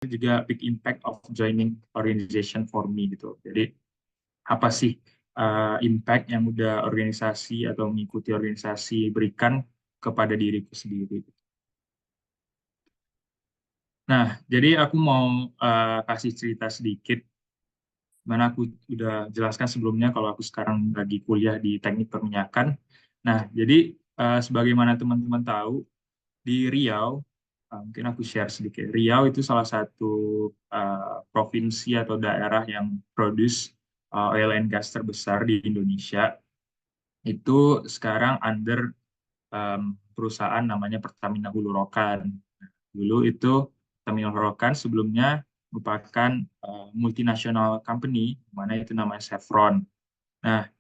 juga big impact of joining organization for me gitu. Jadi apa sih impact yang udah organisasi atau mengikuti organisasi berikan kepada diriku sendiri. Nah, jadi aku mau kasih cerita sedikit, mana aku udah jelaskan sebelumnya kalau aku sekarang lagi kuliah di teknik perminyakan. Nah, jadi sebagaimana teman-teman tahu, di Riau, mungkin aku share sedikit. Riau itu salah satu provinsi atau daerah yang produce oil and gas terbesar di Indonesia. Itu sekarang under perusahaan namanya Pertamina Hulu Rokan. Dulu itu Pertamina Hulu Rokan sebelumnya merupakan multinational company, mana itu namanya Chevron. Nah,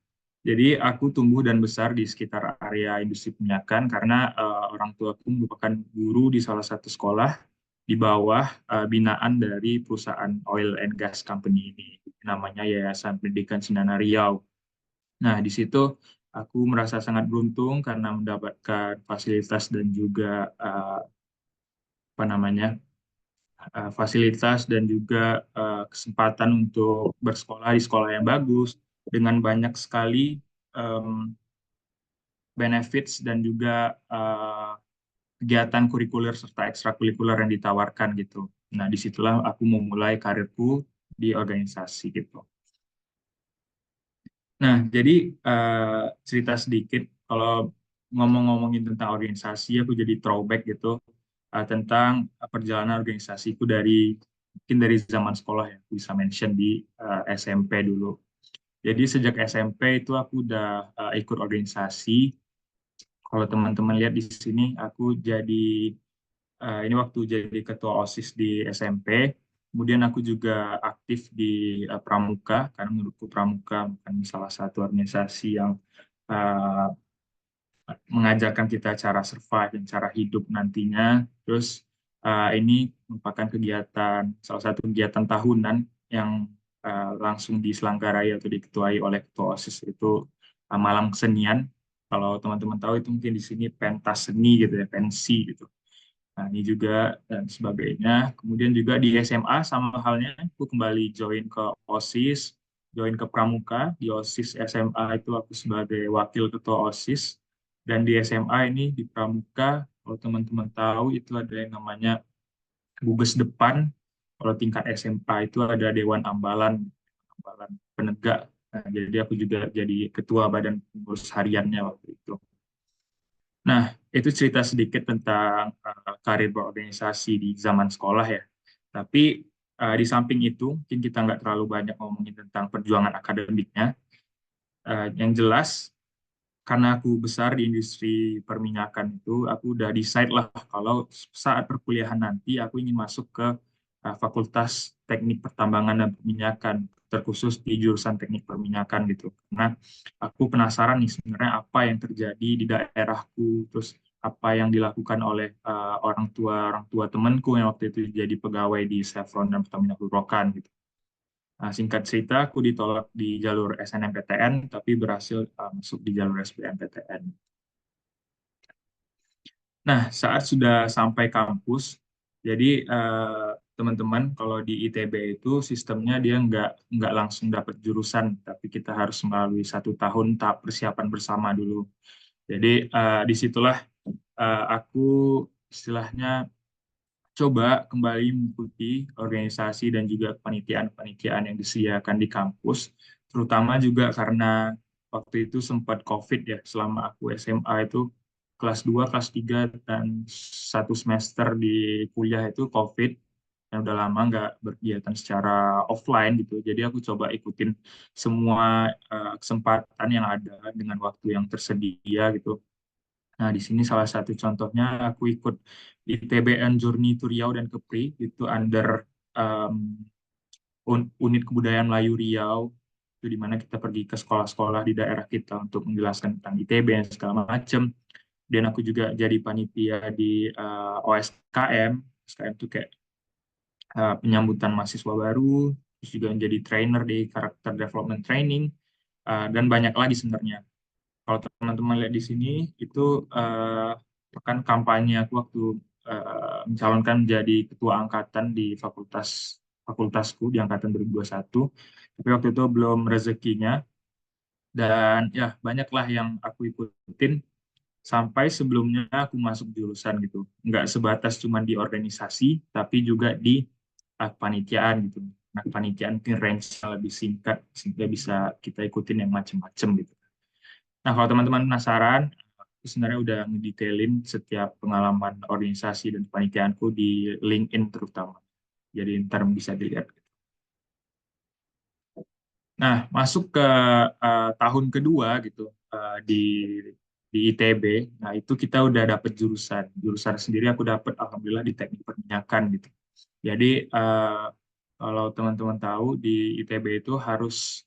jadi aku tumbuh dan besar di sekitar area industri perminyakan karena orang tuaku merupakan guru di salah satu sekolah di bawah binaan dari perusahaan oil and gas company ini, namanya Yayasan Pendidikan Cendana Riau. Nah, di situ aku merasa sangat beruntung karena mendapatkan fasilitas dan juga apa namanya fasilitas dan juga kesempatan untuk bersekolah di sekolah yang bagus dengan banyak sekali em, benefits dan juga kegiatan kurikuler serta ekstrakurikuler yang ditawarkan gitu. Nah, disitulah aku memulai karirku di organisasi gitu. Nah, jadi cerita sedikit kalau ngomong-ngomongin tentang organisasi, aku jadi throwback gitu tentang perjalanan organisasiku mungkin dari zaman sekolah ya, bisa mention di SMP dulu. Jadi sejak SMP itu aku udah ikut organisasi. Kalau teman-teman lihat di sini, aku ini waktu jadi ketua OSIS di SMP. Kemudian aku juga aktif di Pramuka, karena menurutku Pramuka bukan salah satu organisasi yang uh, mengajarkan kita cara survive dan cara hidup nantinya. Terus ini merupakan salah satu kegiatan tahunan yang langsung diselenggarai atau diketuai oleh ketua OSIS itu malam kesenian. Kalau teman-teman tahu itu mungkin di sini pentas seni gitu ya, pensi gitu. Nah, ini juga dan sebagainya. Kemudian juga di SMA sama halnya, aku kembali join ke OSIS, join ke Pramuka. Di OSIS SMA itu aku sebagai wakil ketua OSIS. Dan di SMA ini, di Pramuka, kalau teman-teman tahu, itu ada yang namanya Gugus Depan. Kalau tingkat SMA itu ada Dewan Ambalan, Ambalan Penegak. Nah, jadi aku juga jadi ketua badan pengurus hariannya waktu itu. Nah, itu cerita sedikit tentang karir berorganisasi di zaman sekolah ya. Tapi di samping itu, mungkin kita nggak terlalu banyak ngomongin tentang perjuangan akademiknya. Yang jelas, karena aku besar di industri perminyakan itu, aku udah decide lah kalau saat perkuliahan nanti aku ingin masuk ke Fakultas Teknik Pertambangan dan Perminyakan, terkhusus di jurusan Teknik Perminyakan gitu. Karena aku penasaran nih sebenarnya apa yang terjadi di daerahku, terus apa yang dilakukan oleh orang tua temanku yang waktu itu jadi pegawai di Chevron dan Pertamina Hulurokan gitu. Nah, singkat cerita, aku ditolak di jalur SNMPTN, tapi berhasil masuk di jalur SBMPTN. Nah, saat sudah sampai kampus, jadi teman-teman kalau di ITB itu sistemnya dia nggak langsung dapat jurusan, tapi kita harus melalui 1 tahun tahap persiapan bersama dulu. Jadi disitulah aku istilahnya coba kembali mengikuti organisasi dan juga penelitian-penelitian yang disediakan di kampus, terutama juga karena waktu itu sempat COVID ya, selama aku SMA itu kelas 2, kelas 3, dan 1 semester di kuliah itu COVID, dan udah lama nggak berkegiatan secara offline gitu. Jadi aku coba ikutin semua kesempatan yang ada dengan waktu yang tersedia gitu. Nah, di sini salah satu contohnya aku ikut ITBN Journey to Riau dan Kepri, itu under um, unit kebudayaan Melayu Riau, itu di mana kita pergi ke sekolah-sekolah di daerah kita untuk menjelaskan tentang ITB dan segala macam. Dan aku juga jadi panitia di OSKM. OSKM itu kayak penyambutan mahasiswa baru, terus juga menjadi trainer di Character Development Training, dan banyak lagi sebenarnya. Kalau teman-teman lihat di sini, itu kan kampanye aku waktu mencalonkan menjadi ketua angkatan di fakultasku di angkatan 2021. Tapi waktu itu belum rezekinya. Dan ya banyaklah yang aku ikutin sampai sebelumnya aku masuk jurusan gitu. Nggak sebatas cuma di organisasi, tapi juga di kepanitiaan gitu. Nah, kepanitiaan mungkin range yang lebih singkat, sehingga bisa kita ikutin yang macam-macam gitu. Nah, kalau teman-teman penasaran, aku sebenarnya udah ngedetailin setiap pengalaman organisasi dan kepanitiaanku di LinkedIn terutama. Jadi ntar bisa dilihat. Nah, masuk ke tahun kedua gitu di ITB. Nah, itu kita udah dapet jurusan. Jurusan sendiri aku dapet alhamdulillah di teknik perminyakan gitu. Jadi kalau teman-teman tahu di ITB itu harus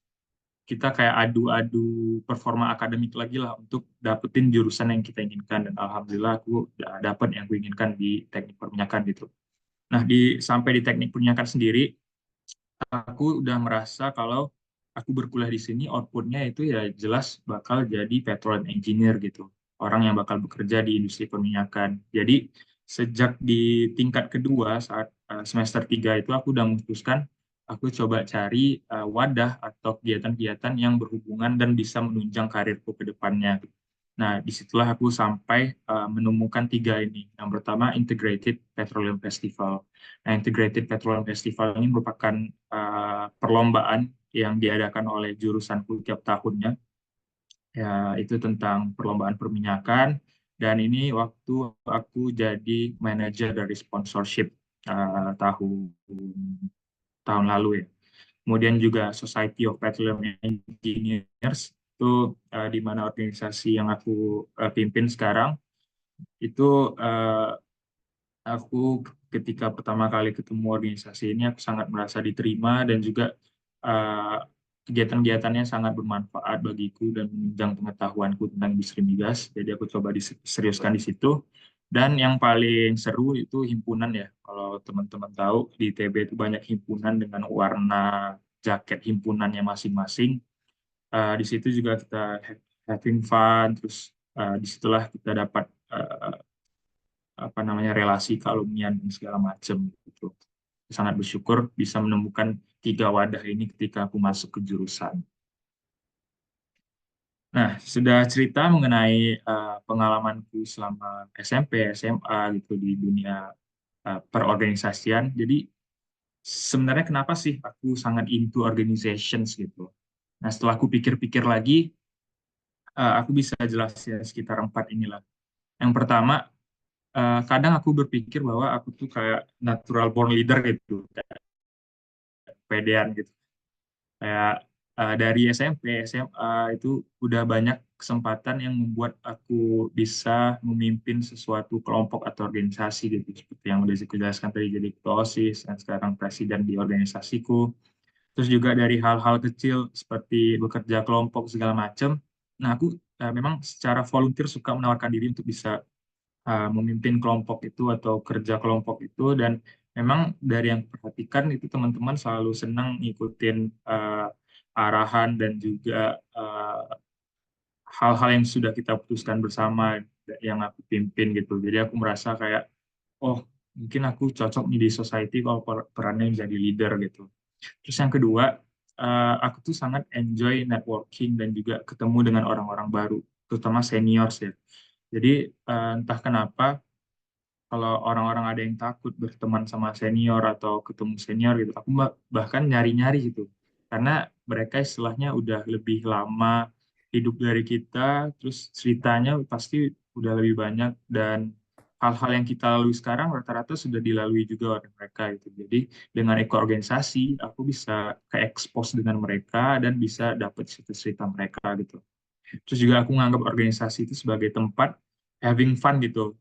kita kayak adu-adu performa akademik lagi lah untuk dapetin jurusan yang kita inginkan. Dan alhamdulillah aku udah dapet yang aku inginkan di teknik perminyakan gitu. Nah, sampai di teknik perminyakan sendiri, aku udah merasa kalau aku berkuliah di sini outputnya itu ya jelas bakal jadi petroleum engineer gitu, orang yang bakal bekerja di industri perminyakan. Jadi sejak di tingkat kedua saat semester 3 itu aku udah memutuskan aku coba cari wadah atau kegiatan-kegiatan yang berhubungan dan bisa menunjang karirku ke depannya. Nah, disitulah aku sampai menemukan tiga ini. Yang pertama, Integrated Petroleum Festival. Nah, Integrated Petroleum Festival ini merupakan perlombaan yang diadakan oleh jurusanku tiap tahunnya. Ya, itu tentang perlombaan perminyakan. Dan ini waktu aku jadi manajer dari sponsorship tahun tahun lalu ya. Kemudian juga Society of Petroleum Engineers, itu di mana organisasi yang aku pimpin sekarang. Itu aku ketika pertama kali ketemu organisasi ini aku sangat merasa diterima dan juga uh, kegiatan-kegiatannya sangat bermanfaat bagiku dan menunjang pengetahuanku tentang industri migas. Jadi aku coba diseriuskan di situ. Dan yang paling seru itu himpunan ya. Kalau teman-teman tahu di ITB itu banyak himpunan dengan warna jaket himpunannya masing-masing. Di situ juga kita having fun, terus disitulah kita dapat apa namanya relasi kealumnian dan segala macam gitu. Sangat bersyukur bisa menemukan tiga wadah ini ketika aku masuk ke jurusan. Nah, sudah cerita mengenai pengalamanku selama SMP, SMA gitu di dunia perorganisasian. Jadi sebenarnya kenapa sih aku sangat into organizations gitu? Nah, setelah aku pikir-pikir lagi, aku bisa jelasin sekitar empat inilah. Yang pertama, kadang aku berpikir bahwa aku tuh kayak natural born leader gitu, kayak pedean gitu. Kayak dari SMP, SMA itu udah banyak kesempatan yang membuat aku bisa memimpin sesuatu kelompok atau organisasi gitu. Seperti yang udah saya jelaskan tadi jadi ketua OSIS dan sekarang presiden di organisasiku. Terus juga dari hal-hal kecil seperti bekerja kelompok segala macam. Nah, aku memang secara volunteer suka menawarkan diri untuk bisa memimpin kelompok itu atau kerja kelompok itu dan memang dari yang perhatikan itu teman-teman selalu senang ngikutin arahan dan juga hal-hal yang sudah kita putuskan bersama yang aku pimpin gitu. Jadi aku merasa kayak oh mungkin aku cocok nih di society kalau perannya menjadi leader gitu. Terus yang kedua, aku tuh sangat enjoy networking dan juga ketemu dengan orang-orang baru, terutama seniors ya. Jadi entah kenapa kalau orang-orang ada yang takut berteman sama senior atau ketemu senior gitu, aku bahkan nyari-nyari gitu. Karena mereka istilahnya udah lebih lama hidup dari kita, terus ceritanya pasti udah lebih banyak dan hal-hal yang kita lalui sekarang rata-rata sudah dilalui juga oleh mereka gitu. Jadi dengan ekoorganisasi aku bisa ke-expose dengan mereka dan bisa dapat cerita-cerita mereka gitu. Terus juga aku menganggap organisasi itu sebagai tempat having fun gitu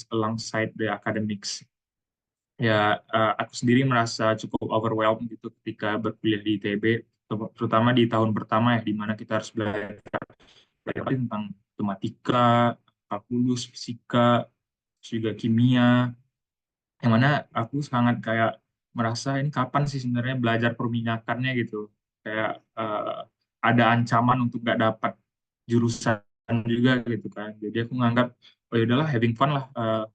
alongside the academics. Ya, aku sendiri merasa cukup overwhelmed gitu ketika berkuliah di ITB, terutama di tahun pertama ya, di mana kita harus belajar tentang matematika, kalkulus, fisika, juga kimia, yang mana aku sangat kayak merasa ini kapan sih sebenarnya belajar perminyakannya gitu. Kayak ada ancaman untuk nggak dapat jurusan juga gitu kan. Jadi aku nganggap oh ya udahlah having fun lah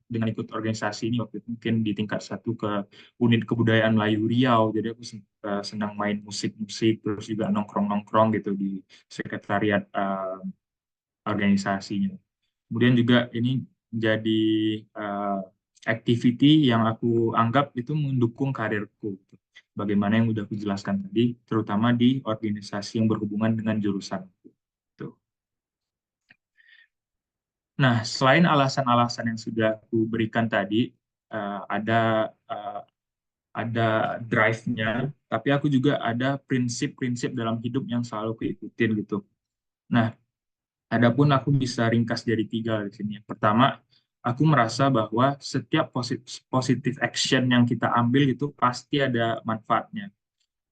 dengan ikut organisasi ini waktu itu mungkin di tingkat satu ke unit kebudayaan Melayu Riau. Jadi aku senang main musik-musik terus juga nongkrong-nongkrong gitu di sekretariat organisasinya. Kemudian juga ini jadi uh, activity yang aku anggap itu mendukung karirku. Bagaimana yang udah aku jelaskan tadi, terutama di organisasi yang berhubungan dengan jurusan. Tuh. Nah, selain alasan-alasan yang sudah aku berikan tadi, ada drive-nya, tapi aku juga ada prinsip-prinsip dalam hidup yang selalu aku ikutin gitu. Nah, adapun aku bisa ringkas jadi tiga di sini. Yang pertama, aku merasa bahwa setiap positive action yang kita ambil itu pasti ada manfaatnya.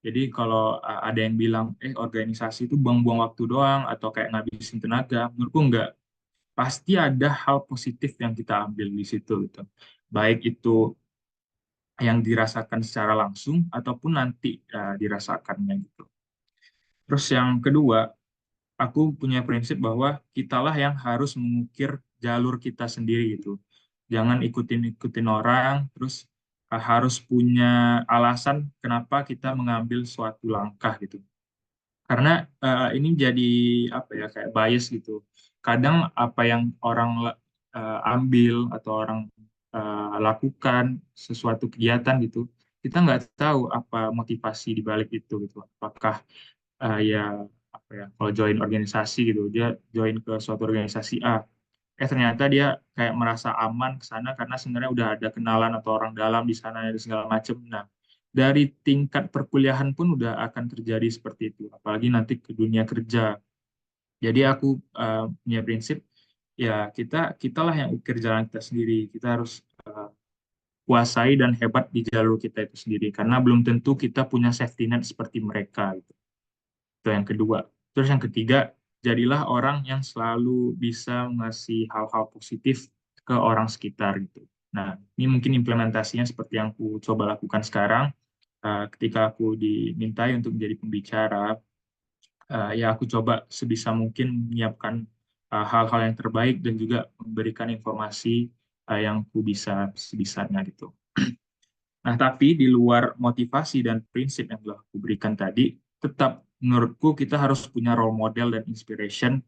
Jadi kalau ada yang bilang, organisasi itu buang-buang waktu doang atau kayak ngabisin tenaga, menurutku enggak. Pasti ada hal positif yang kita ambil di situ gitu. Baik itu yang dirasakan secara langsung ataupun nanti dirasakannya gitu. Terus yang kedua, aku punya prinsip bahwa kitalah yang harus mengukir jalur kita sendiri gitu. Jangan ikutin orang, terus harus punya alasan kenapa kita mengambil suatu langkah gitu. Karena ini jadi apa ya kayak bias gitu. Kadang apa yang orang ambil atau orang lakukan sesuatu kegiatan gitu, kita nggak tahu apa motivasi di balik itu gitu. Apakah ya apa ya kalau join organisasi gitu dia join ke suatu organisasi A ternyata dia kayak merasa aman ke sana karena sebenarnya udah ada kenalan atau orang dalam di sana dan segala macam. Nah, dari tingkat perkuliahan pun udah akan terjadi seperti itu, apalagi nanti ke dunia kerja. Jadi aku punya prinsip ya kitalah yang ukir jalan kita sendiri. Kita harus kuasai dan hebat di jalur kita itu sendiri karena belum tentu kita punya safety net seperti mereka gitu. Itu yang kedua. Terus yang ketiga, jadilah orang yang selalu bisa ngasih hal-hal positif ke orang sekitar gitu. Nah, ini mungkin implementasinya seperti yang aku coba lakukan sekarang. Ketika aku dimintai untuk menjadi pembicara, ya aku coba sebisa mungkin menyiapkan hal-hal yang terbaik dan juga memberikan informasi yang aku bisa sebisanya gitu. Nah, tapi di luar motivasi dan prinsip yang telah aku berikan tadi, tetap menurutku kita harus punya role model dan inspiration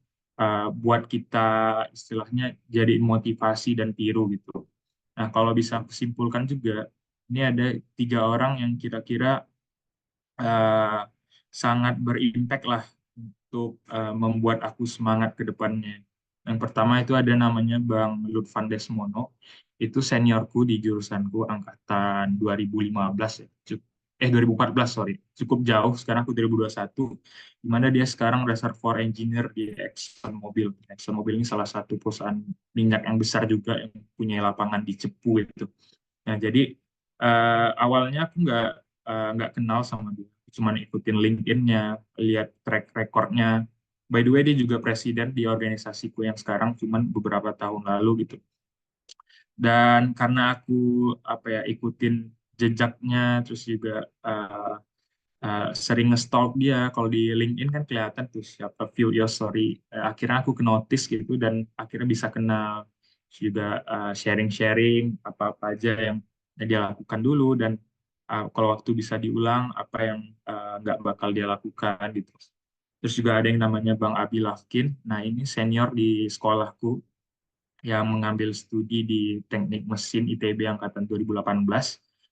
buat kita istilahnya jadi motivasi dan tiru gitu. Nah, kalau bisa aku simpulkan juga, ini ada tiga orang yang kira-kira uh, sangat berimpact lah untuk membuat aku semangat ke depannya. Yang pertama itu ada namanya Bang Lutfan Desmono, itu seniorku di jurusanku angkatan 2015 ya. 2014 sorry, cukup jauh. Sekarang aku 2021, di mana dia sekarang reservoir engineer di ExxonMobil. ExxonMobil ini salah satu perusahaan minyak yang besar juga yang punya lapangan di Cepu itu. Nah, jadi awalnya aku nggak kenal sama dia, cuma ikutin LinkedIn-nya, lihat track record-nya. By the way, dia juga presiden di organisasiku yang sekarang, cuman beberapa tahun lalu gitu. Dan karena aku apa ya ikutin jejaknya, terus juga sering nge-stalk dia. Kalau di LinkedIn kan kelihatan tuh siapa view your story. Akhirnya aku ke notice gitu dan akhirnya bisa kenal. Terus juga sharing-sharing apa-apa aja yang dia lakukan dulu dan kalau waktu bisa diulang apa yang nggak bakal dia lakukan gitu. Terus juga ada yang namanya Bang Abi Lafkin. Nah ini senior di sekolahku yang mengambil studi di Teknik Mesin ITB angkatan 2018.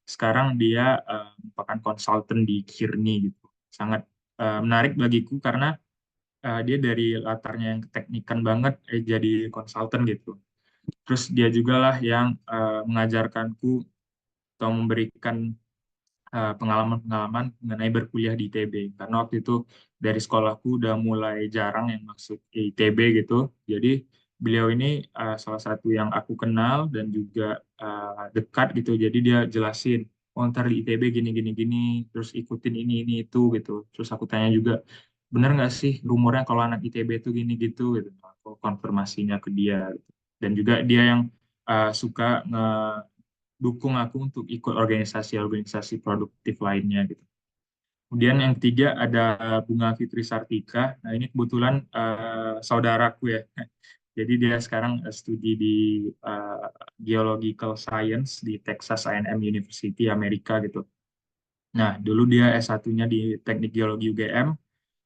Sekarang dia merupakan konsultan di Kirni gitu. Sangat menarik bagiku karena dia dari latarnya yang keteknikan banget jadi konsultan gitu. Terus dia juga lah yang mengajarkanku atau memberikan pengalaman-pengalaman mengenai berkuliah di ITB. Karena waktu itu dari sekolahku udah mulai jarang yang masuk ITB gitu. Jadi beliau ini salah satu yang aku kenal dan juga dekat gitu. Jadi dia jelasin, oh ntar di ITB gini gini gini, terus ikutin ini itu gitu. Terus aku tanya juga, bener nggak sih rumornya kalau anak ITB itu gini gitu gitu. Aku konfirmasinya ke dia. Gitu. Dan juga dia yang suka dukung aku untuk ikut organisasi-organisasi produktif lainnya gitu. Kemudian yang ketiga ada Bunga Fitri Sartika. Nah, ini kebetulan saudaraku ya. Jadi dia sekarang studi di eh, Geological Science di Texas A&M University Amerika gitu. Nah, dulu dia S1-nya di Teknik Geologi UGM,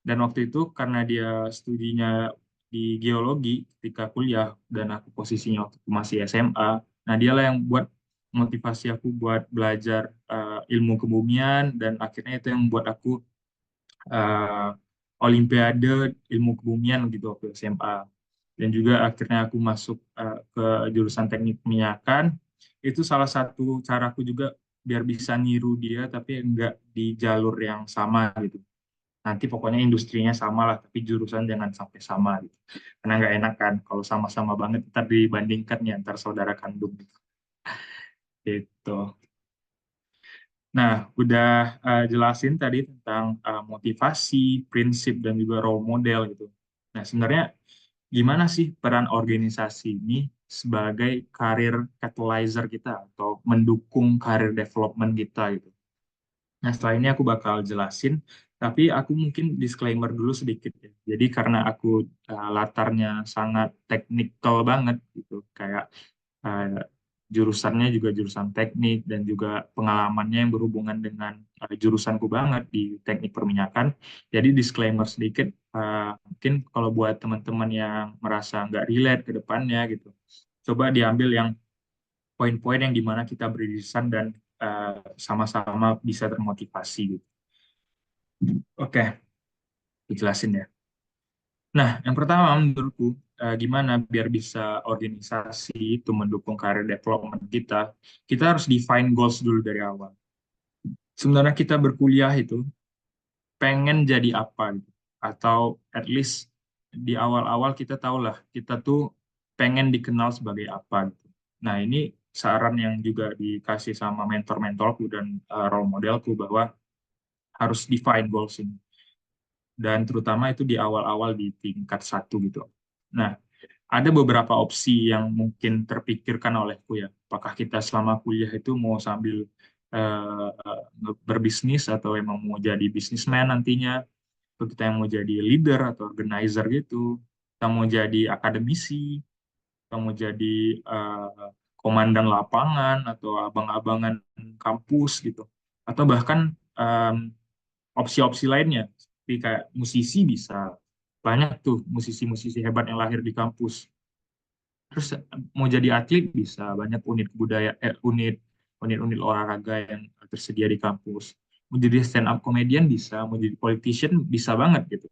dan waktu itu karena dia studinya di geologi ketika kuliah dan aku posisinya waktu itu masih SMA, nah dialah yang buat motivasi aku buat belajar ilmu kebumian, dan akhirnya itu yang membuat aku eh, Olimpiade ilmu kebumian gitu waktu SMA. Dan juga akhirnya aku masuk ke jurusan teknik minyakan. Itu salah satu caraku juga biar bisa niru dia tapi enggak di jalur yang sama gitu. Nanti pokoknya industrinya sama lah, tapi jurusan jangan sampai sama gitu. Karena nggak enak kan kalau sama-sama banget ntar dibandingkan ya antar saudara kandung gitu. Gitu. Nah, udah jelasin tadi tentang motivasi, prinsip, dan juga role model gitu. Nah, sebenarnya gimana sih peran organisasi ini sebagai karir catalyzer kita atau mendukung karir development kita gitu. Nah, setelah ini aku bakal jelasin, tapi aku mungkin disclaimer dulu sedikit ya. Jadi karena aku latarnya sangat teknikal banget gitu, kayak eh, jurusannya juga jurusan teknik dan juga pengalamannya yang berhubungan dengan jurusanku banget di teknik perminyakan. Jadi disclaimer sedikit, mungkin kalau buat teman-teman yang merasa nggak relate ke depannya gitu, coba diambil yang poin-poin yang dimana kita beririsan dan sama-sama bisa termotivasi gitu. Oke, dijelasin ya. Nah, yang pertama menurutku, gimana biar bisa organisasi itu mendukung karir development kita, kita harus define goals dulu dari awal. Sebenarnya kita berkuliah itu pengen jadi apa gitu. Atau at least di awal-awal kita tahulah kita tuh pengen dikenal sebagai apa gitu. Nah, ini saran yang juga dikasih sama mentor-mentorku dan role modelku bahwa harus define goals ini. Dan terutama itu di awal-awal di tingkat satu gitu. Nah, ada beberapa opsi yang mungkin terpikirkan olehku ya. Apakah kita selama kuliah itu mau sambil eh, berbisnis atau emang mau jadi bisnismen nantinya, atau kita yang mau jadi leader atau organizer gitu, kita mau jadi akademisi, kita mau jadi komandan lapangan atau abang-abangan kampus gitu, atau bahkan opsi-opsi lainnya seperti kayak musisi bisa banyak tuh musisi-musisi hebat yang lahir di kampus. Terus mau jadi atlet bisa banyak unit budaya unit olahraga yang tersedia di kampus. Mau jadi stand up comedian bisa, mau jadi politician bisa banget gitu.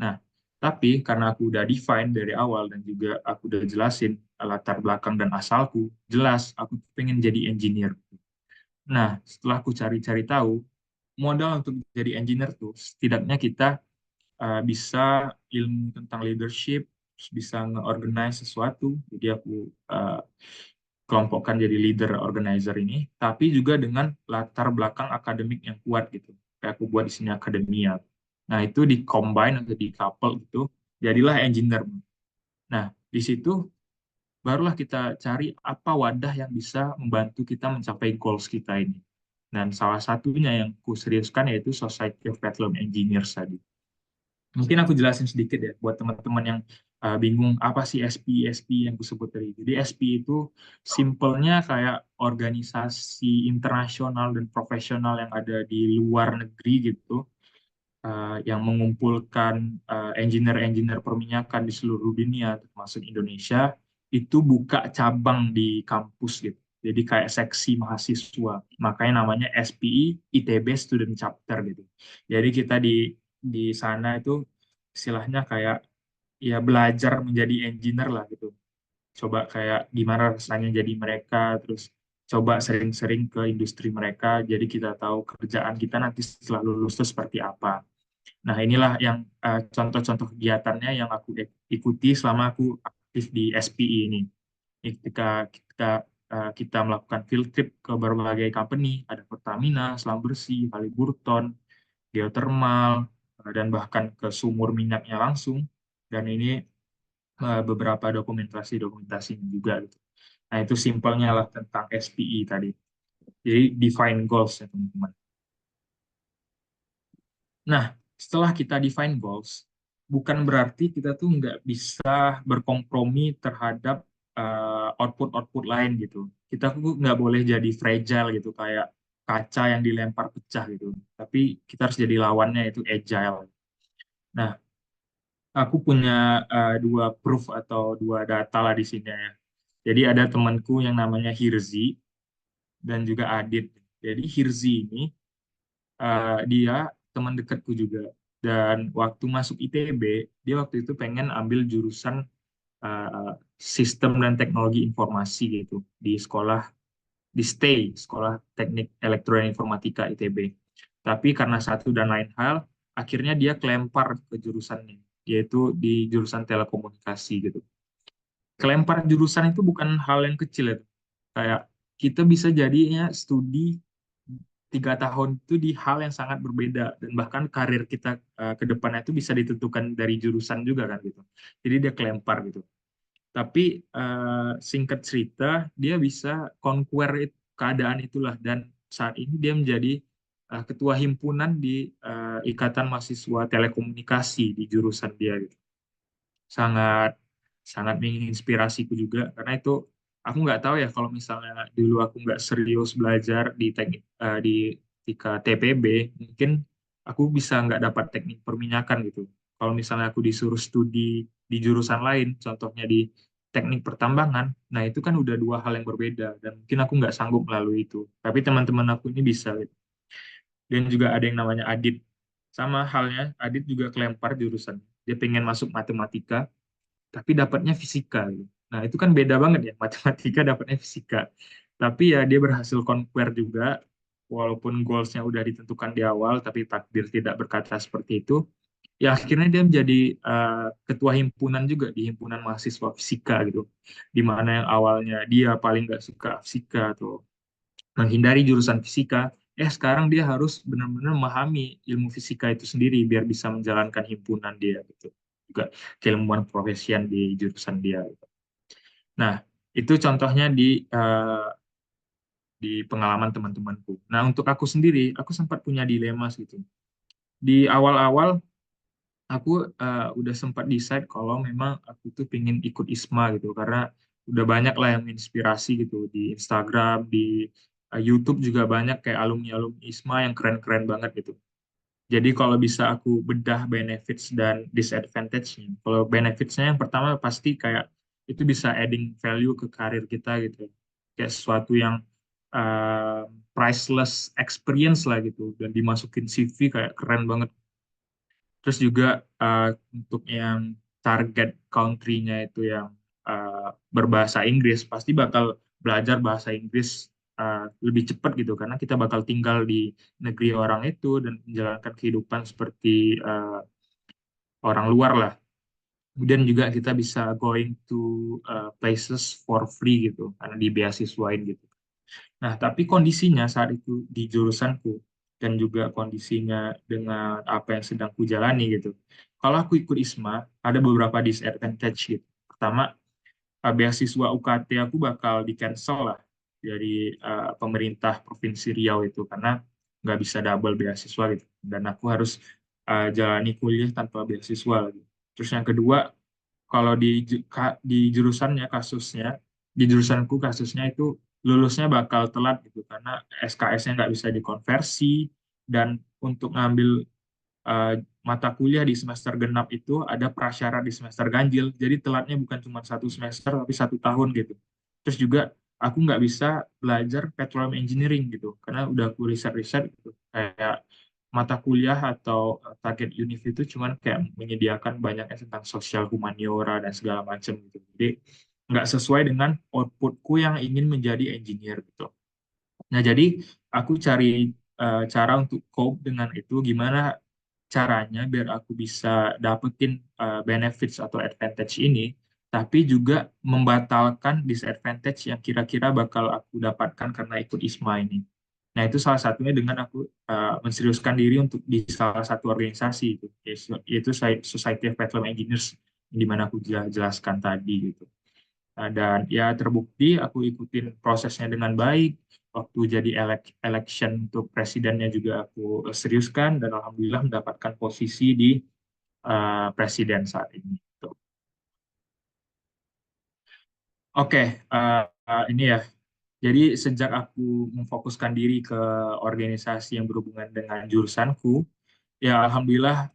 Nah, tapi karena aku udah define dari awal dan juga aku udah jelasin latar belakang dan asalku, jelas aku pengen jadi engineer. Nah, setelah aku cari-cari tahu, modal untuk jadi engineer tuh setidaknya kita bisa ilmu tentang leadership, bisa nge-organize sesuatu. Jadi aku uh, kelompokkan jadi leader organizer ini, tapi juga dengan latar belakang akademik yang kuat gitu. Kayak aku buat di sini akademia. Nah, itu di combine atau di couple gitu, jadilah engineer. Nah, di situ barulah kita cari apa wadah yang bisa membantu kita mencapai goals kita ini. Dan salah satunya yang ku seriuskan yaitu Society of Petroleum Engineers tadi. Mungkin aku jelasin sedikit ya buat teman-teman yang bingung apa sih SP yang kusebut tadi. Jadi SP itu simpelnya kayak organisasi internasional dan profesional yang ada di luar negeri gitu, yang mengumpulkan engineer-engineer perminyakan di seluruh dunia termasuk Indonesia, itu buka cabang di kampus gitu. Jadi kayak seksi mahasiswa. Makanya namanya SPI ITB Student Chapter gitu. Jadi kita di sana itu istilahnya kayak ya belajar menjadi engineer lah gitu. Coba kayak gimana rasanya jadi mereka, terus coba sering-sering ke industri mereka, jadi kita tahu kerjaan kita nanti setelah lulus itu seperti apa. Nah, inilah yang contoh-contoh kegiatannya yang aku ikuti selama aku aktif di SPI ini. Ketika kita melakukan field trip ke berbagai company, ada Pertamina, Selam Bersih, Halliburton, geothermal, dan bahkan ke sumur minyaknya langsung. Dan ini beberapa dokumentasi juga gitu. Nah, itu simpelnya lah tentang SPI tadi. Jadi define goals ya teman-teman. Nah, setelah kita define goals, bukan berarti kita tuh nggak bisa berkompromi terhadap output-output lain gitu. Kita tuh nggak boleh jadi fragile gitu, kayak kaca yang dilempar pecah gitu. Tapi kita harus jadi lawannya, itu agile. Nah, aku punya dua proof atau dua data lah di sini ya. Jadi ada temanku yang namanya Hirzi dan juga Adit. Jadi Hirzi ini dia teman dekatku juga. Dan waktu masuk ITB, dia waktu itu pengen ambil jurusan uh, sistem dan teknologi informasi gitu di sekolah di STEI, Sekolah Teknik Elektroinformatika ITB. Tapi karena satu dan lain hal, akhirnya dia kelempar ke jurusannya, yaitu di jurusan telekomunikasi gitu. Kelempar jurusan itu bukan hal yang kecil ya. Kayak kita bisa jadinya studi 3 tahun itu di hal yang sangat berbeda dan bahkan karir kita ke depannya itu bisa ditentukan dari jurusan juga kan gitu. Jadi dia kelempar gitu. Tapi singkat cerita dia bisa conquer keadaan itulah dan saat ini dia menjadi ketua himpunan di Ikatan Mahasiswa Telekomunikasi di jurusan dia gitu. Sangat sangat menginspirasiku juga karena itu aku nggak tahu ya kalau misalnya dulu aku nggak serius belajar di teknik di ketika TPB mungkin aku bisa nggak dapat teknik perminyakan gitu. Kalau misalnya aku disuruh studi di jurusan lain, contohnya di teknik pertambangan, nah itu kan udah dua hal yang berbeda dan mungkin aku nggak sanggup melalui itu. Tapi teman-teman aku ini bisa gitu. Dan juga ada yang namanya Adit. Sama halnya, Adit juga kelempar jurusan. Dia pengen masuk matematika, tapi dapatnya fisika gitu. Nah, itu kan beda banget ya, matematika dapatnya fisika. Tapi ya dia berhasil conquer juga, walaupun goalsnya udah ditentukan di awal, tapi takdir tidak berkata seperti itu. Ya akhirnya dia menjadi ketua himpunan juga di himpunan mahasiswa fisika gitu. Di mana yang awalnya dia paling nggak suka fisika atau menghindari jurusan fisika, sekarang dia harus benar-benar memahami ilmu fisika itu sendiri biar bisa menjalankan himpunan dia gitu. Juga keilmuan profesian di jurusan dia gitu. Nah, itu contohnya di pengalaman teman-temanku. Nah, untuk aku sendiri, aku sempat punya dilema gitu. Di awal-awal aku udah sempat decide kalau memang aku tuh pengen ikut ISMA gitu karena udah banyak lah yang menginspirasi gitu di Instagram, di YouTube juga banyak kayak alumni-alumni ISMA yang keren-keren banget gitu. Jadi kalau bisa aku bedah benefits dan disadvantage-nya. Kalau benefits-nya yang pertama pasti kayak itu bisa adding value ke karir kita gitu. Kayak sesuatu yang uh, priceless experience lah gitu dan dimasukin CV kayak keren banget. Terus juga untuk yang target country-nya itu yang berbahasa Inggris, pasti bakal belajar bahasa Inggris lebih cepat gitu, karena kita bakal tinggal di negeri orang itu dan menjalankan kehidupan seperti orang luar lah. Kemudian juga kita bisa going to places for free gitu, karena dibeasiswain gitu. Nah, tapi kondisinya saat itu di jurusanku dan juga kondisinya dengan apa yang sedang kujalani gitu. Kalau aku ikut ISMA, ada beberapa disadvantage gitu. Pertama, beasiswa UKT aku bakal di cancel lah dari pemerintah Provinsi Riau itu karena nggak bisa double beasiswa gitu. Dan aku harus jalani kuliah tanpa beasiswa lagi. Terus yang kedua, kalau di jurusannya kasusnya di jurusanku kasusnya itu lulusnya bakal telat gitu karena SKS-nya nggak bisa dikonversi dan untuk ngambil eh, mata kuliah di semester genap itu ada prasyarat di semester ganjil jadi telatnya bukan cuma 1 semester tapi 1 tahun gitu. Terus juga aku nggak bisa belajar petroleum engineering gitu karena udah aku riset-riset gitu kayak mata kuliah atau target univ itu cuman kayak menyediakan banyaknya tentang sosial humaniora dan segala macam gitu. Jadi nggak sesuai dengan outputku yang ingin menjadi engineer gitu. Nah, jadi aku cari cara untuk cope dengan itu, gimana caranya biar aku bisa dapetin benefits atau advantage ini, tapi juga membatalkan disadvantage yang kira-kira bakal aku dapatkan karena ikut ISMA ini. Nah, itu salah satunya dengan aku menseriuskan diri untuk di salah satu organisasi, itu, yaitu Society of Petroleum Engineers, yang di mana aku jelaskan tadi gitu. Dan ya terbukti aku ikutin prosesnya dengan baik. Waktu jadi election untuk presidennya juga aku seriuskan dan alhamdulillah mendapatkan posisi di presiden saat ini. Tuh. Oke, ini ya. Jadi sejak aku memfokuskan diri ke organisasi yang berhubungan dengan jurusanku, ya alhamdulillah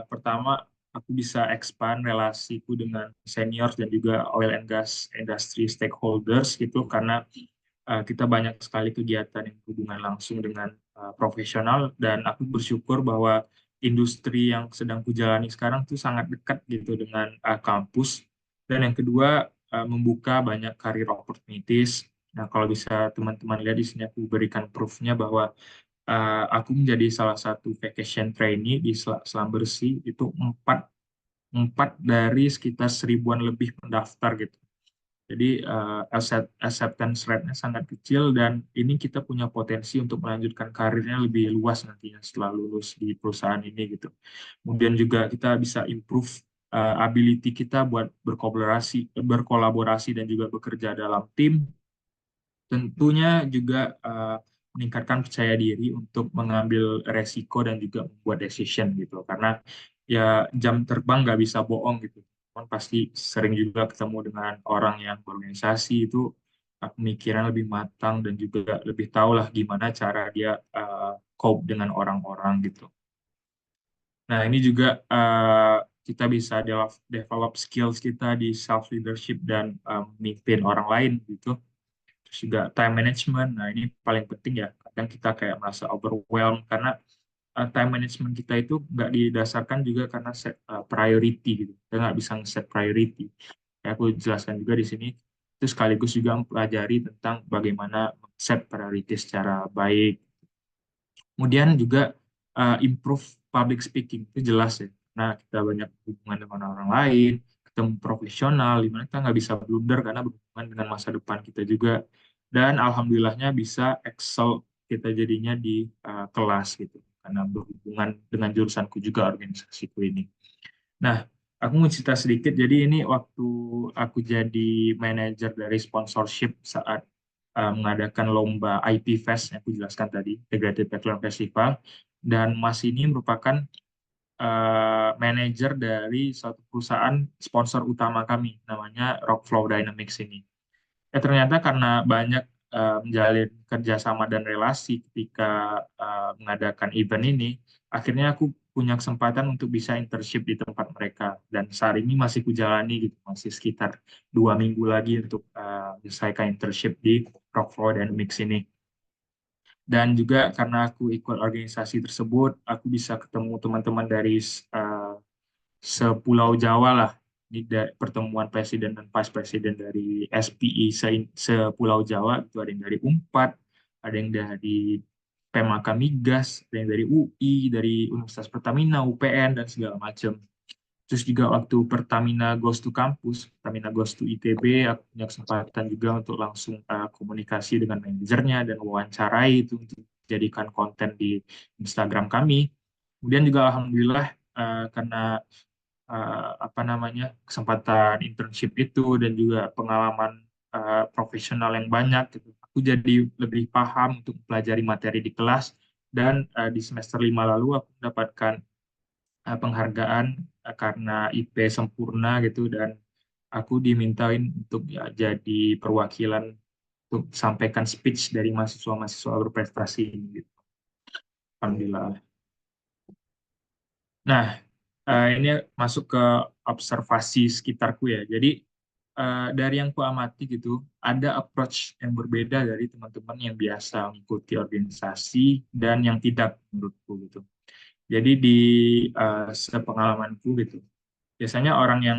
pertama aku bisa expand relasiku dengan senior dan juga oil and gas industry stakeholders gitu karena kita banyak sekali kegiatan yang berhubungan langsung dengan profesional dan aku bersyukur bahwa industri yang sedang kujalani sekarang tuh sangat dekat gitu dengan kampus dan yang kedua membuka banyak career opportunities. Nah, kalau bisa teman-teman lihat di sini aku berikan proofnya bahwa aku menjadi salah satu vacation trainee di Selam Bersih itu empat dari sekitar seribuan lebih pendaftar gitu. Jadi acceptance rate-nya sangat kecil dan ini kita punya potensi untuk melanjutkan karirnya lebih luas nantinya setelah lulus di perusahaan ini gitu. Kemudian juga kita bisa improve ability kita buat berkolaborasi dan juga bekerja dalam tim. Tentunya juga meningkatkan percaya diri untuk mengambil resiko dan juga membuat decision gitu. Karena ya jam terbang nggak bisa bohong gitu. Kan pasti sering juga ketemu dengan orang yang berorganisasi itu pemikiran lebih matang dan juga lebih tahu lah gimana cara dia cope dengan orang-orang gitu. Nah, ini juga kita bisa develop skills kita di self leadership dan memimpin orang lain gitu. Terus juga time management. Nah, ini paling penting ya. Kadang kita kayak merasa overwhelmed karena time management kita itu nggak didasarkan juga karena set priority gitu. Kita nggak bisa nge-set priority. Ya, aku jelaskan juga di sini. Itu sekaligus juga mempelajari tentang bagaimana set priority secara baik. Kemudian juga improve public speaking. Itu jelas ya. Nah, kita banyak hubungan dengan orang lain, ketemu profesional, di mana kita nggak bisa blunder karena berhubungan dengan masa depan kita juga. Dan alhamdulillahnya bisa excel kita jadinya di kelas gitu. Karena berhubungan dengan jurusanku juga organisasiku ini. Nah, aku mau cerita sedikit. Jadi ini waktu aku jadi manajer dari sponsorship saat mengadakan lomba IP Fest yang aku jelaskan tadi, Integrated Petroleum Festival. Dan Mas ini merupakan manajer dari suatu perusahaan sponsor utama kami, namanya Rockflow Dynamics ini. Ternyata karena banyak menjalin kerjasama dan relasi ketika mengadakan event ini, akhirnya aku punya kesempatan untuk bisa internship di tempat mereka. Dan saat ini masih kujalani gitu, masih sekitar 2 minggu lagi untuk menyelesaikan internship di Rockflow dan Mix ini. Dan juga karena aku ikut organisasi tersebut, aku bisa ketemu teman-teman dari uh, sepulau Jawa lah. Ini pertemuan presiden dan vice presiden dari SPI sepulau Jawa itu ada yang dari Unpad, ada yang dari Pemaka Migas, ada yang dari UI, dari Universitas Pertamina, UPN dan segala macam. Terus juga waktu Pertamina Goes to Campus, Pertamina Goes to ITB, aku punya kesempatan juga untuk langsung komunikasi dengan manajernya dan wawancarai itu untuk jadikan konten di Instagram kami. Kemudian juga alhamdulillah karena apa namanya kesempatan internship itu dan juga pengalaman profesional yang banyak gitu. Aku jadi lebih paham untuk pelajari materi di kelas dan di semester 5 lalu aku mendapatkan penghargaan karena IP sempurna gitu dan aku dimintain untuk ya, jadi perwakilan untuk sampaikan speech dari mahasiswa-mahasiswa berprestasi ini gitu. Alhamdulillah. Nah, ini masuk ke observasi sekitarku ya. Jadi dari yang kuamati gitu, ada approach yang berbeda dari teman-teman yang biasa mengikuti organisasi dan yang tidak menurutku gitu. Jadi di sepengalamanku gitu, biasanya orang yang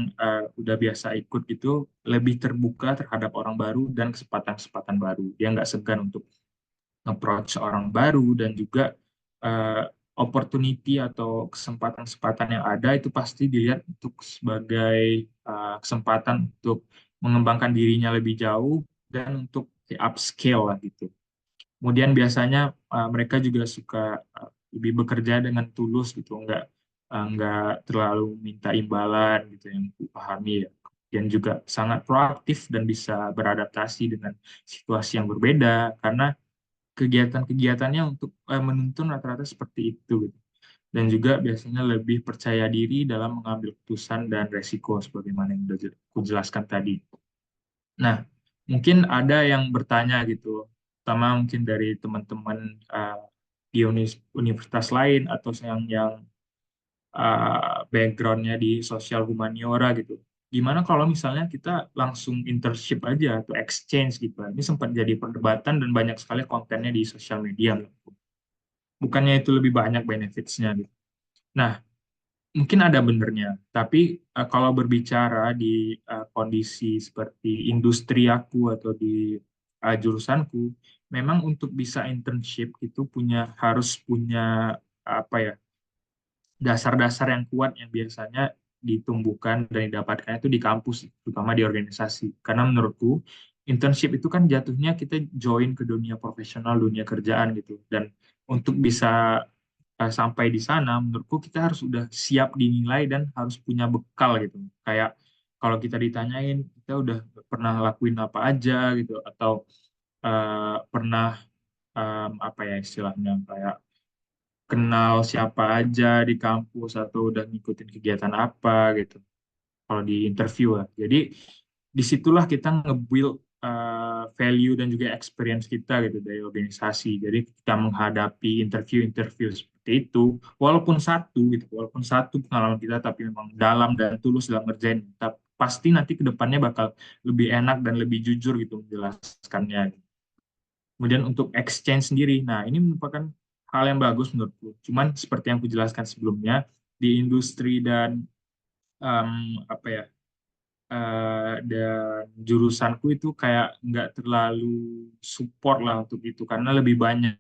udah biasa ikut itu lebih terbuka terhadap orang baru dan kesempatan-kesempatan baru. Dia nggak segan untuk approach orang baru dan juga uh, opportunity atau kesempatan-kesempatan yang ada itu pasti dilihat untuk sebagai kesempatan untuk mengembangkan dirinya lebih jauh dan untuk upscale lah gitu. Kemudian biasanya mereka juga suka lebih bekerja dengan tulus gitu, nggak terlalu minta imbalan gitu yang aku pahami ya. dan juga sangat proaktif dan bisa beradaptasi dengan situasi yang berbeda karena kegiatan-kegiatannya untuk menuntun rata-rata seperti itu gitu. Dan juga biasanya lebih percaya diri dalam mengambil keputusan dan resiko sebagaimana yang sudah aku jelaskan tadi. Nah, mungkin ada yang bertanya gitu, terutama mungkin dari teman-teman di universitas lain atau yang backgroundnya di sosial humaniora gitu. Gimana kalau misalnya kita langsung internship aja atau exchange gitu? Ini sempat jadi perdebatan dan banyak sekali kontennya di sosial media. Bukannya itu lebih banyak benefits-nya gitu. Nah, mungkin ada benernya, tapi kalau berbicara di kondisi seperti industri aku atau di jurusanku, memang untuk bisa internship itu harus punya apa ya, dasar-dasar yang kuat yang biasanya ditumbuhkan dan didapatkan itu di kampus, terutama di organisasi. Karena menurutku internship itu kan jatuhnya kita join ke dunia profesional, dunia kerjaan gitu. Dan untuk bisa sampai di sana, menurutku kita harus udah siap dinilai dan harus punya bekal gitu. Kayak kalau kita ditanyain, kita udah pernah lakuin apa aja gitu, atau pernah apa ya istilahnya, kayak kenal siapa aja di kampus atau udah ngikutin kegiatan apa gitu kalau di interview lah. Jadi disitulah kita nge-build value dan juga experience kita gitu dari organisasi. Jadi kita menghadapi interview-interview seperti itu, walaupun satu pengalaman kita tapi memang dalam dan tulus dalam ngerjain, pasti nanti ke depannya bakal lebih enak dan lebih jujur gitu menjelaskannya. Kemudian untuk exchange sendiri, nah ini merupakan hal yang bagus menurutku. Cuman seperti yang aku jelaskan sebelumnya, di industri dan apa ya, dan jurusanku itu kayak nggak terlalu support lah untuk itu karena lebih banyak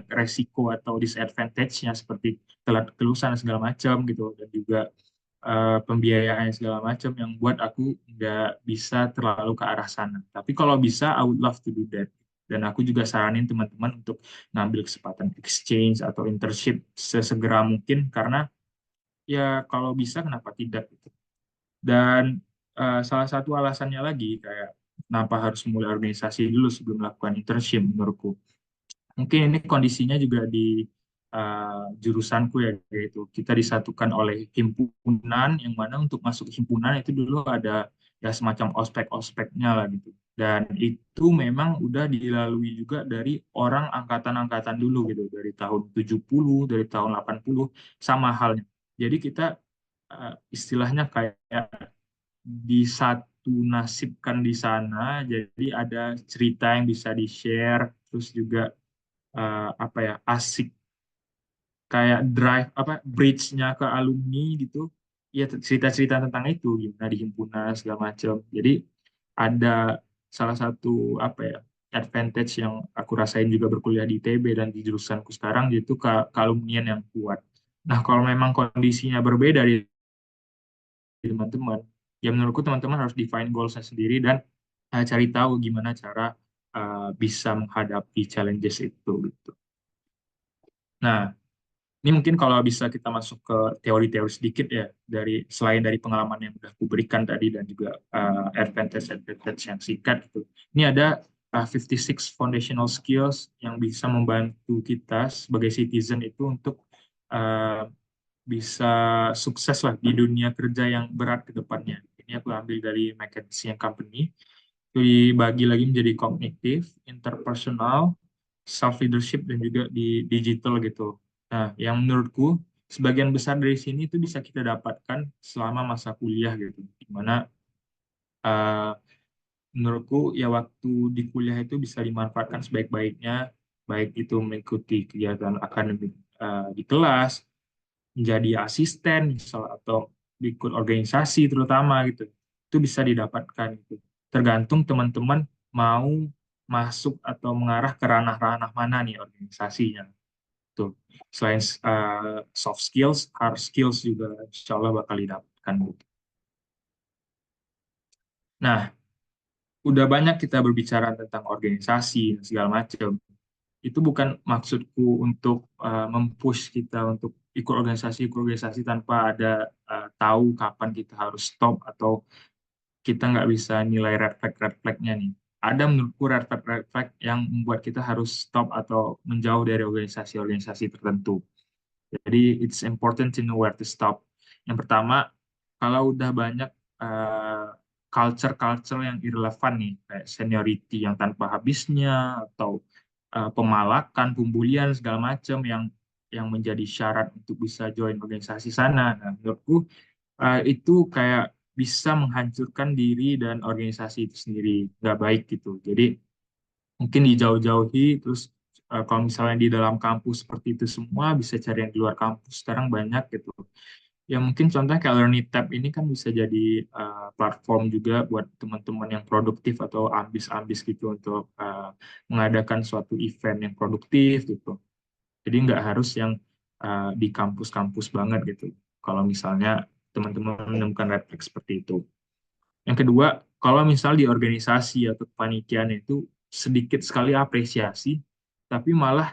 resiko atau disadvantage-nya seperti telat kelulusan segala macam gitu dan juga pembiayaan segala macam yang buat aku nggak bisa terlalu ke arah sana. Tapi kalau bisa, I would love to do that. Dan aku juga saranin teman-teman untuk ngambil kesempatan exchange atau internship sesegera mungkin karena ya kalau bisa kenapa tidak gitu. Dan salah satu alasannya lagi kayak kenapa harus mulai organisasi dulu sebelum melakukan internship menurutku. Mungkin ini kondisinya juga di jurusanku ya, yaitu kita disatukan oleh himpunan yang mana untuk masuk himpunan itu dulu ada ya semacam ospek-ospeknya lah gitu. Dan itu memang udah dilalui juga dari orang angkatan-angkatan dulu gitu, dari tahun 70, dari tahun 80, sama halnya. Jadi kita istilahnya kayak disatu nasibkan di sana, jadi ada cerita yang bisa di-share, terus juga apa ya asik kayak drive apa bridge-nya ke alumni gitu ya cerita-cerita tentang itu gimana di himpunan segala macam jadi ada salah satu apa ya advantage yang aku rasain juga berkuliah di ITB dan di jurusanku sekarang yaitu kealumnian yang kuat. Nah kalau memang kondisinya berbeda di teman-teman ya menurutku teman-teman harus define goals sendiri dan cari tahu gimana cara bisa menghadapi challenges itu gitu. Nah, ini mungkin kalau bisa kita masuk ke teori-teori sedikit ya selain dari pengalaman yang sudah aku berikan tadi dan juga advantage yang singkat gitu. Ini ada 56 foundational skills yang bisa membantu kita sebagai citizen itu untuk uh, bisa sukses lah di dunia kerja yang berat ke depannya. Ini aku ambil dari McKinsey & Company. Itu dibagi lagi menjadi kognitif, interpersonal, self leadership dan juga di digital gitu. Nah, yang menurutku sebagian besar dari sini itu bisa kita dapatkan selama masa kuliah gitu. Dimana uh, menurutku ya waktu di kuliah itu bisa dimanfaatkan sebaik-baiknya, baik itu mengikuti kegiatan akademik di kelas, menjadi asisten misal atau ikut organisasi terutama gitu. Itu bisa didapatkan gitu. Tergantung teman-teman mau masuk atau mengarah ke ranah-ranah mana nih organisasinya. Tuh. Selain soft skills, hard skills juga insya Allah bakal didapatkan. Gitu. Nah, udah banyak kita berbicara tentang organisasi dan segala macam. Itu bukan maksudku untuk mempush kita untuk ikut organisasi tanpa ada tahu kapan kita harus stop atau kita nggak bisa nilai red flag-nya nih. Ada menurutku red flag yang membuat kita harus stop atau menjauh dari organisasi-organisasi tertentu. Jadi it's important to know where to stop. Yang pertama, kalau udah banyak culture-culture yang irrelevant nih, kayak seniority yang tanpa habisnya atau pemalakan, pembulian segala macam yang menjadi syarat untuk bisa join organisasi sana. Nah, menurutku itu kayak bisa menghancurkan diri dan organisasi itu sendiri, nggak baik gitu. Jadi mungkin dijauh-jauhi, terus kalau misalnya di dalam kampus seperti itu semua, bisa cari yang di luar kampus, sekarang banyak gitu. Ya mungkin contohnya kayak LearnyTab ini kan bisa jadi platform juga buat teman-teman yang produktif atau ambis-ambis gitu untuk mengadakan suatu event yang produktif gitu. Jadi nggak harus yang di kampus-kampus banget gitu. Kalau misalnya teman-teman menemukan red flag seperti itu. Yang kedua, kalau misal di organisasi atau kepanitiaan itu sedikit sekali apresiasi, tapi malah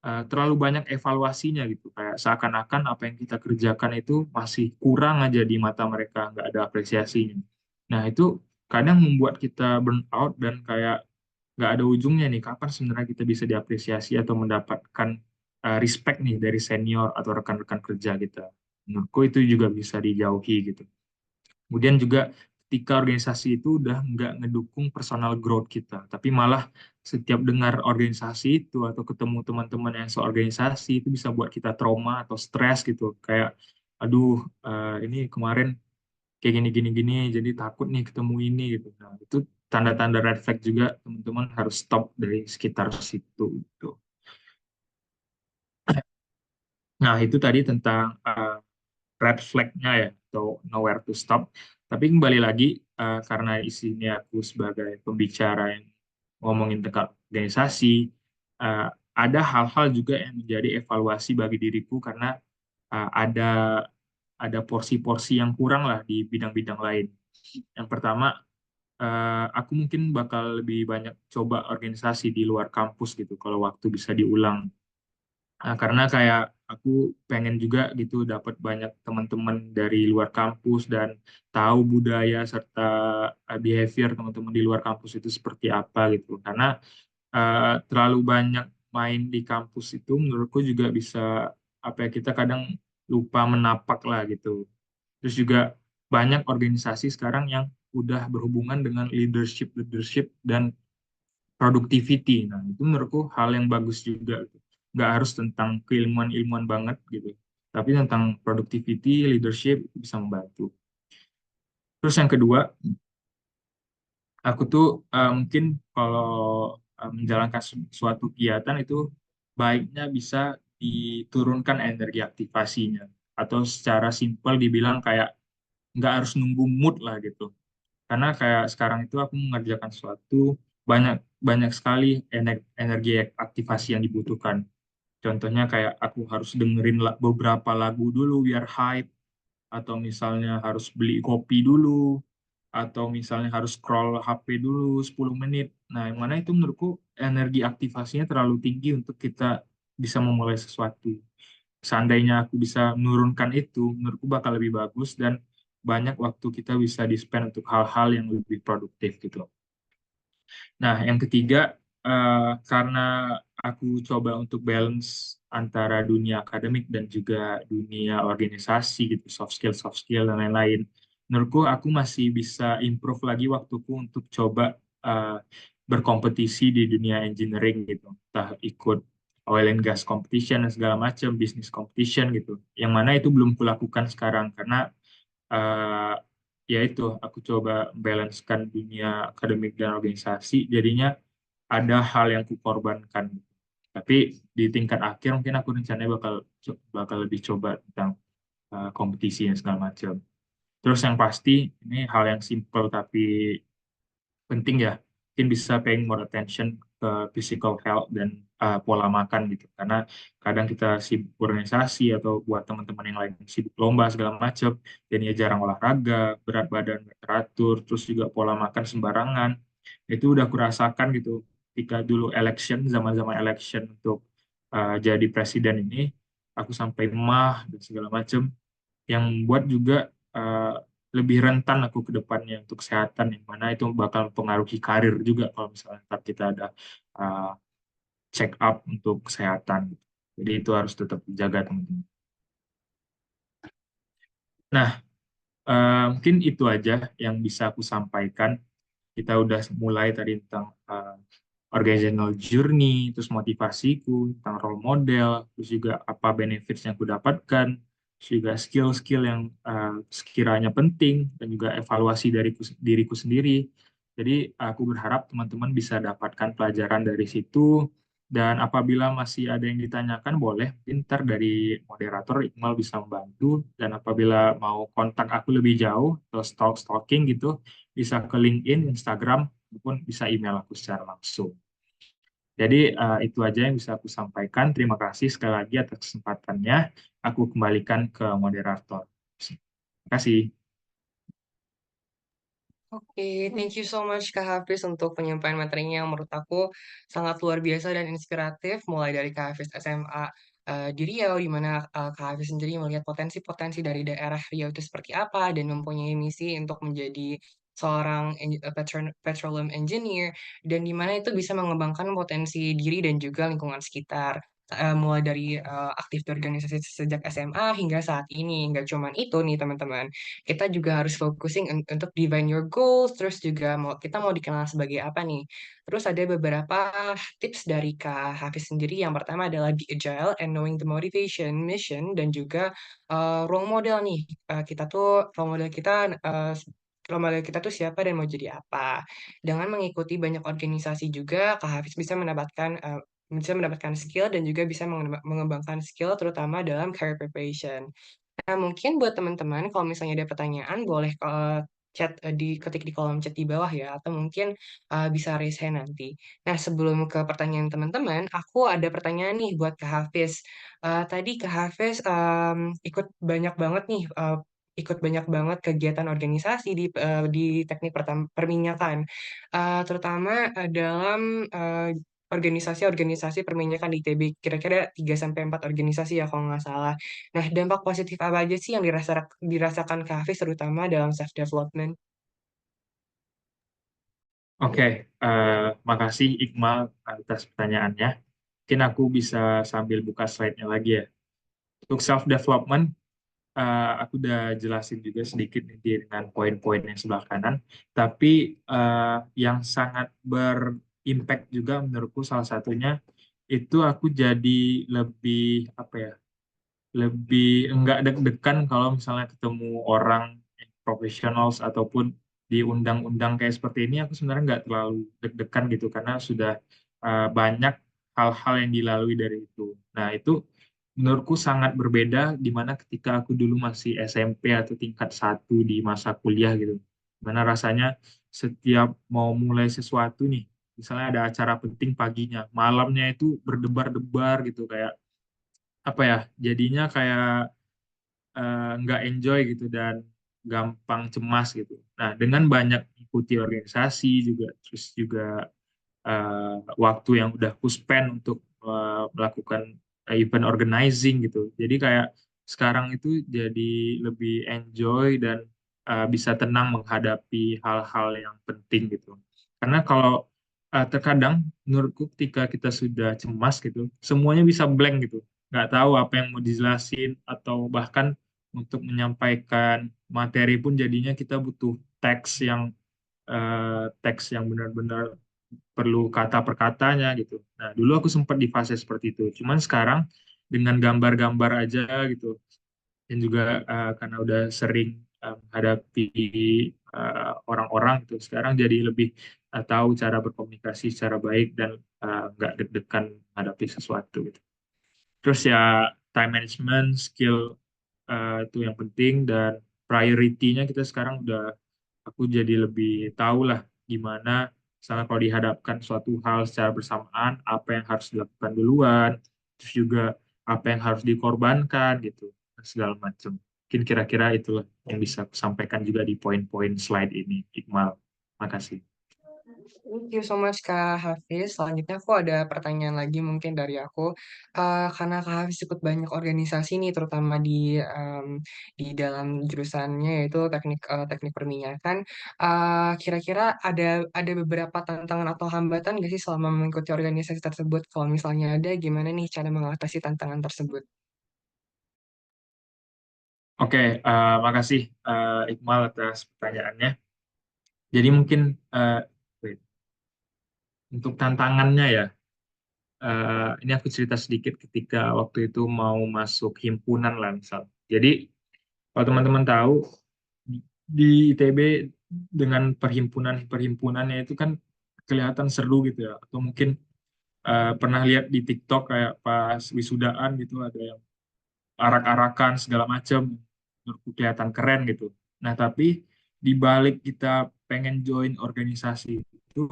terlalu banyak evaluasinya gitu. Kayak seakan-akan apa yang kita kerjakan itu masih kurang aja di mata mereka, nggak ada apresiasinya. Nah, itu kadang membuat kita burn out dan kayak nggak ada ujungnya nih, kapan sebenarnya kita bisa diapresiasi atau mendapatkan respect nih dari senior atau rekan-rekan kerja kita. Menurutku itu juga bisa dijauhi gitu. Kemudian juga ketika organisasi itu udah nggak ngedukung personal growth kita, tapi malah setiap dengar organisasi itu atau ketemu teman-teman yang seorganisasi itu bisa buat kita trauma atau stres gitu. Kayak, aduh, ini kemarin kayak gini-gini-gini, jadi takut nih ketemu ini gitu. Nah, itu tanda-tanda red flag juga teman-teman harus stop dari sekitar situ gitu. Nah, itu tadi tentang red flag-nya ya, atau nowhere to stop. Tapi kembali lagi, karena isinya aku sebagai pembicara yang ngomongin tentang organisasi, uh, ada hal-hal juga yang menjadi evaluasi bagi diriku karena ada porsi-porsi yang kurang lah di bidang-bidang lain. Yang pertama, aku mungkin bakal lebih banyak coba organisasi di luar kampus gitu, kalau waktu bisa diulang. Nah, karena kayak aku pengen juga gitu dapat banyak teman-teman dari luar kampus dan tahu budaya serta behavior teman-teman di luar kampus itu seperti apa gitu. Karena terlalu banyak main di kampus itu menurutku juga bisa apa ya, kita kadang lupa menapak lah gitu. Terus juga banyak organisasi sekarang yang udah berhubungan dengan leadership leadership dan productivity. Nah, itu menurutku hal yang bagus juga, gitu. Nggak harus tentang keilmuan-ilmuwan banget gitu. Tapi tentang productivity, leadership itu bisa membantu. Terus yang kedua, aku tuh mungkin kalau menjalankan suatu kegiatan itu baiknya bisa diturunkan energi aktivasinya. Atau secara simpel dibilang kayak nggak harus nunggu mood lah gitu. Karena kayak sekarang itu aku mengerjakan sesuatu banyak banyak sekali energi aktivasi yang dibutuhkan. Contohnya kayak aku harus dengerin beberapa lagu dulu biar hype, atau misalnya harus beli kopi dulu, atau misalnya harus scroll HP dulu 10 menit. Nah, yang mana itu menurutku energi aktivasinya terlalu tinggi untuk kita bisa memulai sesuatu. Seandainya aku bisa menurunkan itu, menurutku bakal lebih bagus dan banyak waktu kita bisa di-spend untuk hal-hal yang lebih produktif gitu. Nah, yang ketiga, karena aku coba untuk balance antara dunia akademik dan juga dunia organisasi gitu, soft skill dan lain-lain. Menurutku aku masih bisa improve lagi waktuku untuk coba eh, berkompetisi di dunia engineering gitu. Entah ikut oil and gas competition dan segala macam, business competition gitu. Yang mana itu belum kulakukan sekarang karena eh, ya itu aku coba balancekan dunia akademik dan organisasi jadinya ada hal yang kukorbankan, tapi di tingkat akhir mungkin aku rencananya bakal lebih coba tentang kompetisi dan segala macam. Terus yang pasti ini hal yang simple tapi penting ya, mungkin bisa paying more attention ke physical health dan pola makan gitu, karena kadang kita sibuk organisasi atau buat teman-teman yang lain sibuk lomba segala macam, jadinya jarang olahraga, berat badan nggak teratur, terus juga pola makan sembarangan. Itu udah kurasakan gitu ketika dulu election, zaman-zaman election untuk jadi presiden ini, aku sampai mah dan segala macam yang buat juga uh, lebih rentan aku ke depannya untuk kesehatan, yang mana itu bakal mempengaruhi karir juga kalau misalnya ntar kita ada uh, check up untuk kesehatan. Jadi itu harus tetap dijaga teman-teman. Nah, mungkin itu aja yang bisa aku sampaikan. Kita udah mulai tadi tentang organizational journey, terus motivasiku, tentang role model, terus juga apa benefits yang aku dapatkan, terus juga skill-skill yang sekiranya penting, dan juga evaluasi dari diriku sendiri. Jadi aku berharap teman-teman bisa dapatkan pelajaran dari situ, dan apabila masih ada yang ditanyakan, boleh ntar dari moderator Iqmal bisa membantu, dan apabila mau kontak aku lebih jauh, atau stalking gitu, bisa ke LinkedIn, Instagram, maupun bisa email aku secara langsung. Jadi itu aja yang bisa aku sampaikan. Terima kasih sekali lagi atas kesempatannya. Aku kembalikan ke moderator. Terima kasih. Oke, thank you so much Kak Hafiz untuk penyampaian materinya yang menurut aku sangat luar biasa dan inspiratif, mulai dari Kak Hafiz SMA di Riau, di mana Kak Hafiz sendiri melihat potensi-potensi dari daerah Riau itu seperti apa, dan mempunyai misi untuk menjadi seorang petroleum engineer, dan di mana itu bisa mengembangkan potensi diri dan juga lingkungan sekitar. Mulai dari aktif di organisasi sejak SMA hingga saat ini. Nggak cuman itu nih teman-teman, kita juga harus focusing untuk define your goals, terus juga kita mau dikenal sebagai apa nih. Terus ada beberapa tips dari Kak Hafiz sendiri. Yang pertama adalah be agile and knowing the motivation, mission, dan juga role model nih. Kita tuh role model kita tuh siapa dan mau jadi apa. Dengan mengikuti banyak organisasi juga, Kak Hafiz bisa mendapatkan skill dan juga bisa mengembangkan skill terutama dalam career preparation. Nah, mungkin buat teman-teman, kalau misalnya ada pertanyaan, boleh diketik di kolom chat di bawah ya, atau mungkin bisa raise hand nanti. Nah, sebelum ke pertanyaan teman-teman, aku ada pertanyaan nih buat Kak Hafiz. Tadi Kak Hafiz ikut banyak banget kegiatan organisasi di teknik perminyakan, terutama dalam organisasi-organisasi perminyakan di ITB, kira-kira 3 sampai 4 organisasi ya kalau nggak salah. Nah, dampak positif apa aja sih yang dirasakan Kak Hafiz terutama dalam self development? Oke, makasih Iqmal atas pertanyaannya. Mungkin aku bisa sambil buka slide-nya lagi ya. Untuk self-development, aku udah jelasin juga sedikit nanti dengan poin-poin yang sebelah kanan. Tapi yang sangat berimpact juga menurutku salah satunya itu aku jadi lebih apa ya, lebih enggak deg-degan kalau misalnya ketemu orang profesional ataupun di undang-undang kayak seperti ini. Aku sebenarnya nggak terlalu deg-degan gitu karena sudah banyak hal-hal yang dilalui dari itu. Nah, itu menurutku sangat berbeda di mana ketika aku dulu masih SMP atau tingkat 1 di masa kuliah gitu. Mana rasanya setiap mau mulai sesuatu nih, misalnya ada acara penting paginya, malamnya itu berdebar-debar gitu, kayak apa ya, jadinya kayak nggak enjoy gitu dan gampang cemas gitu. Nah, dengan banyak ikuti organisasi juga, terus juga waktu yang udah aku spend untuk melakukan event organizing gitu. Jadi kayak sekarang itu jadi lebih enjoy dan bisa tenang menghadapi hal-hal yang penting gitu. Karena kalau terkadang menurutku ketika kita sudah cemas gitu, semuanya bisa blank gitu. Nggak tahu apa yang mau dijelasin atau bahkan untuk menyampaikan materi pun jadinya kita butuh teks yang benar-benar perlu kata per katanya gitu. Nah, dulu aku sempat di fase seperti itu. Cuman sekarang dengan gambar-gambar aja gitu, dan juga karena udah sering menghadapi orang-orang gitu, sekarang jadi lebih tahu cara berkomunikasi secara baik dan nggak deg-degan menghadapi sesuatu gitu. Terus ya time management, skill itu yang penting, dan priority-nya kita sekarang udah, aku jadi lebih tahu lah gimana misalnya kalau dihadapkan suatu hal secara bersamaan, apa yang harus dilakukan duluan, terus juga apa yang harus dikorbankan gitu, segala macam. Mungkin kira-kira itulah yang bisa aku sampaikan juga di poin-poin slide ini, Iqmal. Makasih. Thank you so much Kak Hafiz. Selanjutnya aku ada pertanyaan lagi mungkin dari aku. Karena Kak Hafiz ikut banyak organisasi nih, terutama di dalam jurusannya yaitu teknik perminyakan. Kira-kira ada beberapa tantangan atau hambatan nggak sih selama mengikuti organisasi tersebut? Kalau misalnya ada, gimana nih cara mengatasi tantangan tersebut? Oke, makasih Iqbal atas pertanyaannya. Jadi mungkin eh, wait, untuk tantangannya ya, ini aku cerita sedikit ketika waktu itu mau masuk himpunan lah misal. Jadi kalau teman-teman tahu di ITB dengan perhimpunannya itu kan kelihatan seru gitu ya. Atau mungkin pernah lihat di TikTok kayak pas wisudaan gitu ada yang arak-arakan segala macam, menurutku kelihatan keren gitu. Nah, tapi di balik kita pengen join organisasi itu,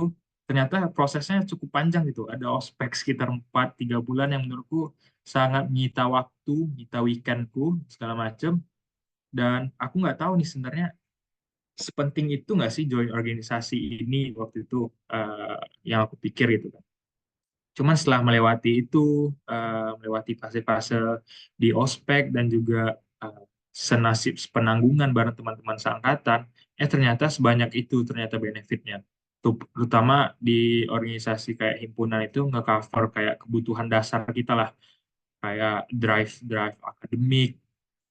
ternyata prosesnya cukup panjang gitu. Ada ospek sekitar 4-3 bulan yang menurutku sangat menyita waktu, menyita weekendku, segala macam. Dan aku nggak tahu nih sebenarnya sepenting itu nggak sih join organisasi ini waktu itu, eh, yang aku pikir gitu kan. Cuman setelah melewati itu, melewati fase-fase di ospek dan juga eh, senasib penanggungan bareng teman-teman seangkatan, ternyata sebanyak itu ternyata benefitnya. Terutama di organisasi kayak himpunan itu nge-cover kayak kebutuhan dasar kita lah, kayak drive akademik,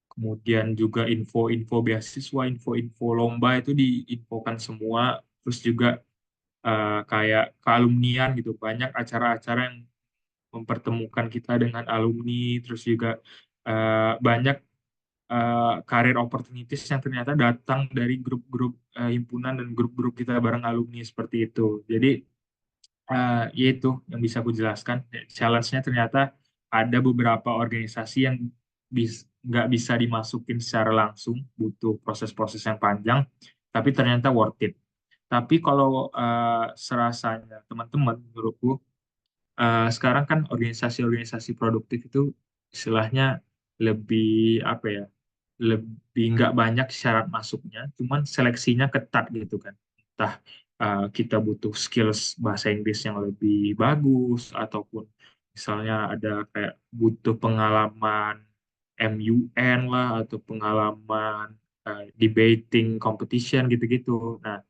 kemudian juga info-info beasiswa, info-info lomba itu diinfokan semua, terus juga kayak kealumnian gitu, banyak acara-acara yang mempertemukan kita dengan alumni, terus juga banyak karir opportunities yang ternyata datang dari grup-grup himpunan dan grup-grup kita bareng alumni seperti itu. Jadi ya itu yang bisa aku jelaskan. Challenge-nya ternyata ada beberapa organisasi yang nggak bisa dimasukin secara langsung, butuh proses-proses yang panjang, tapi ternyata worth it. Tapi kalau serasanya teman-teman, menurutku sekarang kan organisasi-organisasi produktif itu istilahnya lebih apa ya, lebih nggak banyak syarat masuknya, cuman seleksinya ketat gitu kan. Entah kita butuh skills bahasa Inggris yang lebih bagus, ataupun misalnya ada kayak butuh pengalaman MUN lah, atau pengalaman debating competition gitu-gitu. Nah,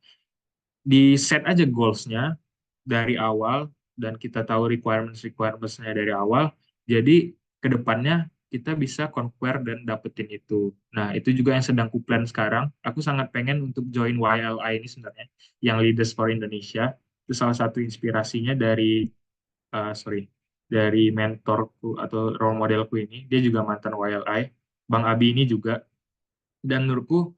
di set aja goals-nya dari awal dan kita tahu requirements-requirementsnya dari awal. Jadi ke depannya kita bisa conquer dan dapetin itu. Nah, itu juga yang sedang ku plan sekarang. Aku sangat pengen untuk join YLI ini sebenarnya, yang Leaders for Indonesia. Itu salah satu inspirasinya dari sorry, dari mentorku atau role modelku ini. Dia juga mantan YLI. Bang Abi ini juga, dan menurutku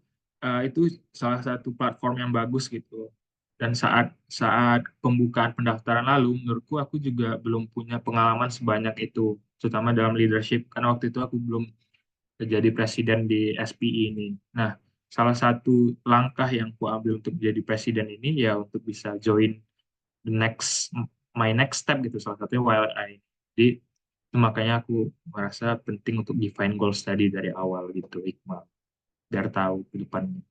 itu salah satu platform yang bagus gitu. Dan saat saat pembukaan pendaftaran lalu, menurutku aku juga belum punya pengalaman sebanyak itu, terutama dalam leadership, karena waktu itu aku belum jadi presiden di SPI ini. Nah, salah satu langkah yang aku ambil untuk jadi presiden ini ya untuk bisa join the next my next step gitu, salah satunya YLI. Jadi itu makanya aku merasa penting untuk define goals tadi dari awal gitu, Iqbal, biar tahu ke depannya.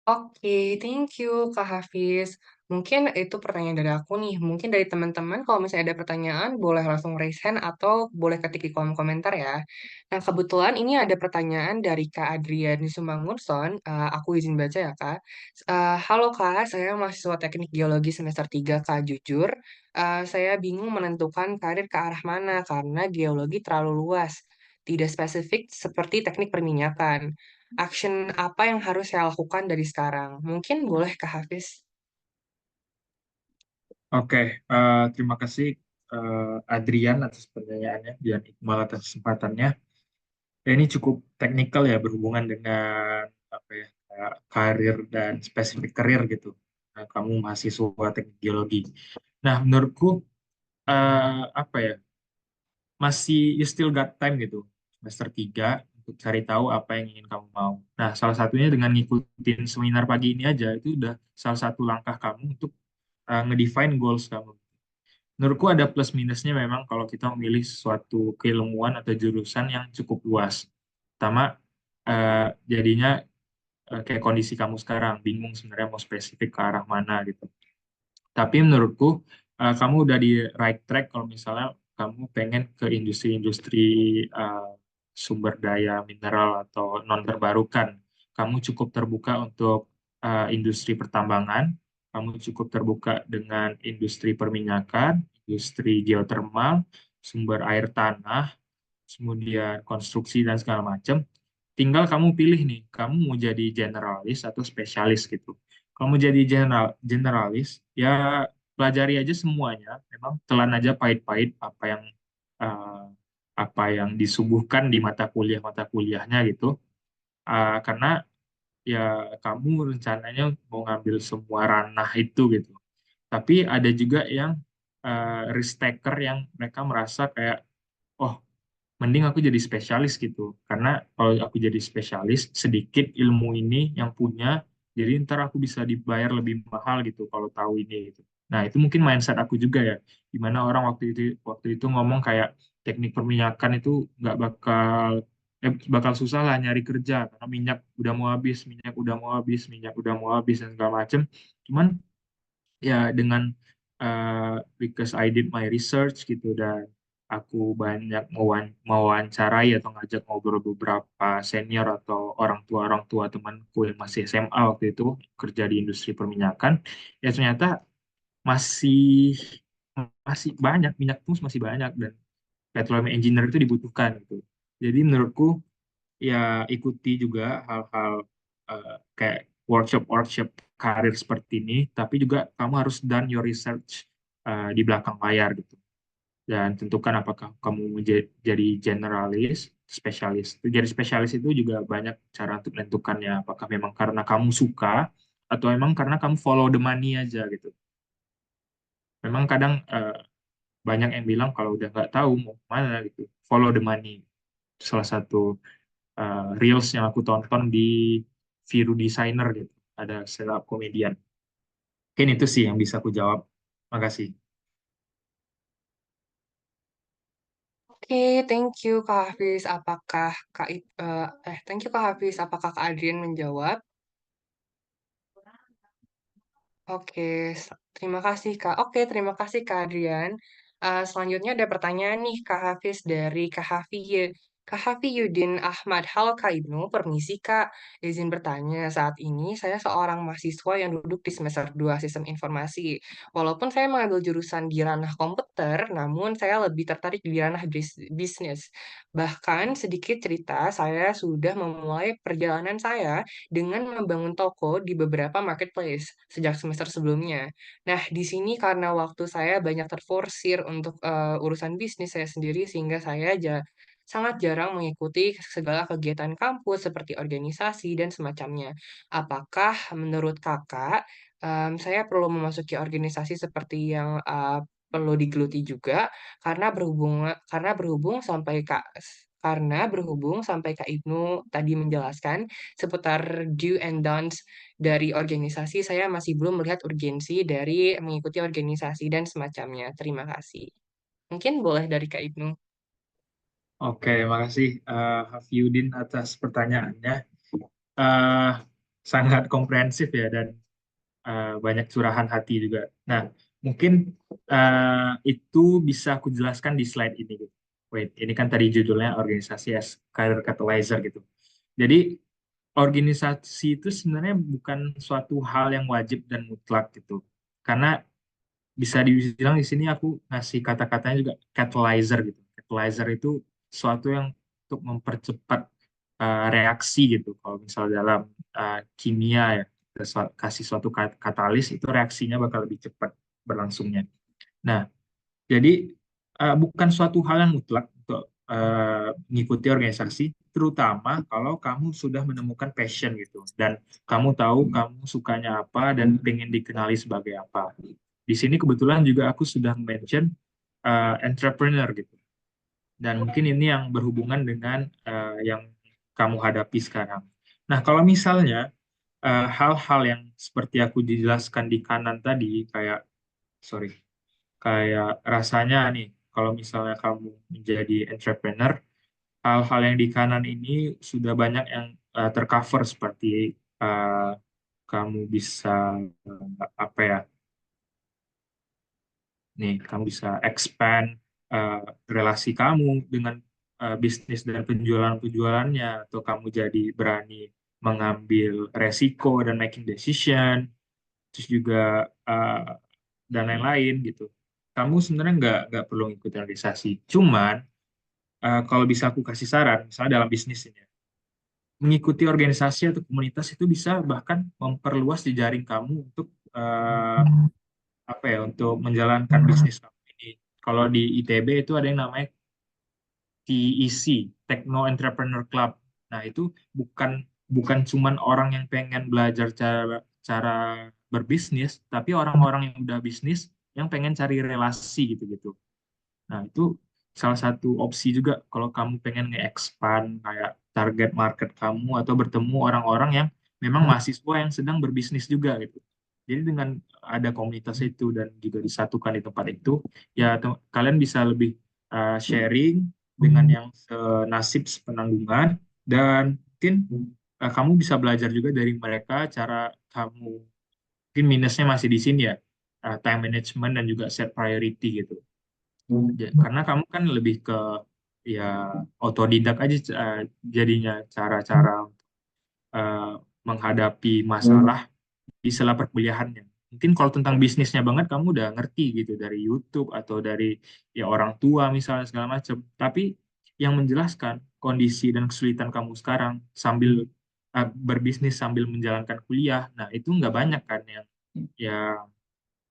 Oke, thank you Kak Hafiz. Mungkin itu pertanyaan dari aku nih. Mungkin dari teman-teman kalau misalnya ada pertanyaan boleh langsung raise hand atau boleh ketik di kolom komentar ya. Nah, kebetulan ini ada pertanyaan dari Kak Adrian Sumbangunson. Aku izin baca ya Kak. Halo Kak, saya mahasiswa Teknik Geologi semester 3 Kak. Jujur, saya bingung menentukan karir ke arah mana karena geologi terlalu luas. Tidak spesifik seperti teknik perminyakan. Action apa yang harus saya lakukan dari sekarang? Mungkin boleh Kak Hafiz. Oke, terima kasih Adrian atas pertanyaannya dan Iqbal atas kesempatannya. Ya, ini cukup teknikal ya, berhubungan dengan apa ya, karir dan spesifik karir gitu. Nah, kamu mahasiswa teknik geologi. Nah, menurutku apa ya, masih you still got time gitu, semester 3 untuk cari tahu apa yang ingin kamu mau. Nah, salah satunya dengan ngikutin seminar pagi ini aja, itu udah salah satu langkah kamu untuk ngedefine goals kamu. Menurutku ada plus minusnya memang kalau kita memilih suatu keilmuan atau jurusan yang cukup luas. Pertama, jadinya kayak kondisi kamu sekarang, bingung sebenarnya mau spesifik ke arah mana gitu. Tapi menurutku kamu udah di right track kalau misalnya kamu pengen ke industri-industri uh, sumber daya mineral atau non terbarukan. Kamu cukup terbuka untuk industri pertambangan, kamu cukup terbuka dengan industri perminyakan, industri geotermal, sumber air tanah, kemudian konstruksi dan segala macam. Tinggal kamu pilih nih, kamu mau jadi generalis atau spesialis gitu. Kamu jadi generalis, ya pelajari aja semuanya. Memang telan aja pahit-pahit uh, apa yang disuguhkan di mata kuliahnya gitu. Karena ya kamu rencananya mau ngambil semua ranah itu gitu. Tapi ada juga yang risk taker yang mereka merasa kayak, oh mending aku jadi spesialis gitu. Karena kalau aku jadi spesialis, sedikit ilmu ini yang punya, jadi ntar aku bisa dibayar lebih mahal gitu kalau tahu ini gitu. Nah, itu mungkin mindset aku juga ya. Dimana orang waktu itu ngomong kayak teknik perminyakan itu nggak bakal susah lah nyari kerja karena minyak udah mau habis, minyak udah mau habis, minyak udah mau habis dan segala macem. Cuman ya dengan because I did my research gitu dan aku banyak mewawancarai atau ngajak ngobrol beberapa senior atau orang tua temanku yang masih SMA waktu itu kerja di industri perminyakan, ya ternyata masih masih banyak minyak tuh masih banyak dan petroleum engineer itu dibutuhkan gitu. Jadi menurutku ya ikuti juga hal-hal kayak workshop karir seperti ini, tapi juga kamu harus done your research di belakang layar gitu. Dan tentukan apakah kamu jadi generalis, spesialis. Jadi spesialis itu juga banyak cara untuk menentukannya. Apakah memang karena kamu suka atau memang karena kamu follow the money aja gitu. Memang kadang banyak yang bilang kalau udah nggak tahu mau kemana gitu, follow the money. Salah satu reels yang aku tonton di Viru Designer gitu. Ada stand up komedian. Mungkin itu sih yang bisa aku jawab. Makasih. Oke, thank you Kak Hafiz. Thank you Kak Hafiz. Apakah Kak Adrian menjawab? Oke, terima kasih Kak. Oke, terima kasih Kak Adrian. Selanjutnya ada pertanyaan nih Kak Hafiz dari Kak Hafi Yudin Ahmad. Halo Kak Ibnu, permisi Kak. Izin bertanya, saat ini saya seorang mahasiswa yang duduk di semester 2 Sistem Informasi. Walaupun saya mengambil jurusan di ranah komputer, namun saya lebih tertarik di ranah bisnis. Bahkan sedikit cerita, saya sudah memulai perjalanan saya dengan membangun toko di beberapa marketplace sejak semester sebelumnya. Nah, di sini karena waktu saya banyak terforsir untuk urusan bisnis saya sendiri sehingga sangat jarang mengikuti segala kegiatan kampus seperti organisasi dan semacamnya. Apakah menurut Kakak saya perlu memasuki organisasi seperti yang perlu digeluti juga karena berhubung sampai Kak Ibnu tadi menjelaskan seputar do and don'ts dari organisasi, saya masih belum melihat urgensi dari mengikuti organisasi dan semacamnya. Terima kasih. Mungkin boleh dari Kak Ibnu. Oke, makasih Hafiudin atas pertanyaannya. Eh, Sangat komprehensif ya dan banyak curahan hati juga. Nah, mungkin itu bisa aku jelaskan di slide ini gitu. Wait, ini kan tadi judulnya organisasi as career catalyzer gitu. Jadi organisasi itu sebenarnya bukan suatu hal yang wajib dan mutlak gitu. Karena bisa dibilang di sini aku ngasih kata-katanya juga catalyzer gitu. Catalyzer itu suatu yang untuk mempercepat reaksi gitu. Kalau misal dalam kimia ya, kita kasih suatu katalis itu reaksinya bakal lebih cepat berlangsungnya. Nah, jadi bukan suatu hal yang mutlak untuk mengikuti organisasi, terutama kalau kamu sudah menemukan passion gitu dan kamu tahu kamu sukanya apa dan pengen dikenali sebagai apa. Di sini kebetulan juga aku sudah mention entrepreneur gitu. Dan mungkin ini yang berhubungan dengan yang kamu hadapi sekarang. Nah, kalau misalnya hal-hal yang seperti aku dijelaskan di kanan tadi, sorry, kayak rasanya nih, kalau misalnya kamu menjadi entrepreneur, hal-hal yang di kanan ini sudah banyak yang tercover seperti eh, kamu bisa apa ya, nih kamu bisa expand eh, relasi kamu dengan bisnis dan penjualannya, atau kamu jadi berani mengambil resiko dan making decision, terus juga eh, dan lain-lain gitu. Kamu sebenarnya nggak perlu ikut organisasi. Cuman kalau bisa aku kasih saran, misalnya dalam bisnis ini, ya, mengikuti organisasi atau komunitas itu bisa bahkan memperluas jejaring kamu untuk apa ya, untuk menjalankan bisnis kamu ini. Kalau di ITB itu ada yang namanya TEC, Techno Entrepreneur Club. Nah, itu bukan bukan cuman orang yang pengen belajar cara cara berbisnis, tapi orang-orang yang udah bisnis yang pengen cari relasi gitu-gitu. Nah, itu salah satu opsi juga kalau kamu pengen nge-expand kayak target market kamu atau bertemu orang-orang yang memang mahasiswa yang sedang berbisnis juga gitu. Jadi dengan ada komunitas itu dan juga disatukan di tempat itu, ya kalian bisa lebih sharing dengan yang senasib sepenanggungan, dan mungkin kamu bisa belajar juga dari mereka cara kamu, mungkin minusnya masih di sini ya, time management dan juga set priority gitu. Karena kamu kan lebih ke ya otodidak aja, jadinya cara-cara eh, menghadapi masalah di sela perkuliahannya. Mungkin kalau tentang bisnisnya banget kamu udah ngerti gitu dari YouTube atau dari ya orang tua misalnya segala macam. Tapi yang menjelaskan kondisi dan kesulitan kamu sekarang sambil berbisnis sambil menjalankan kuliah, nah itu nggak banyak kan yang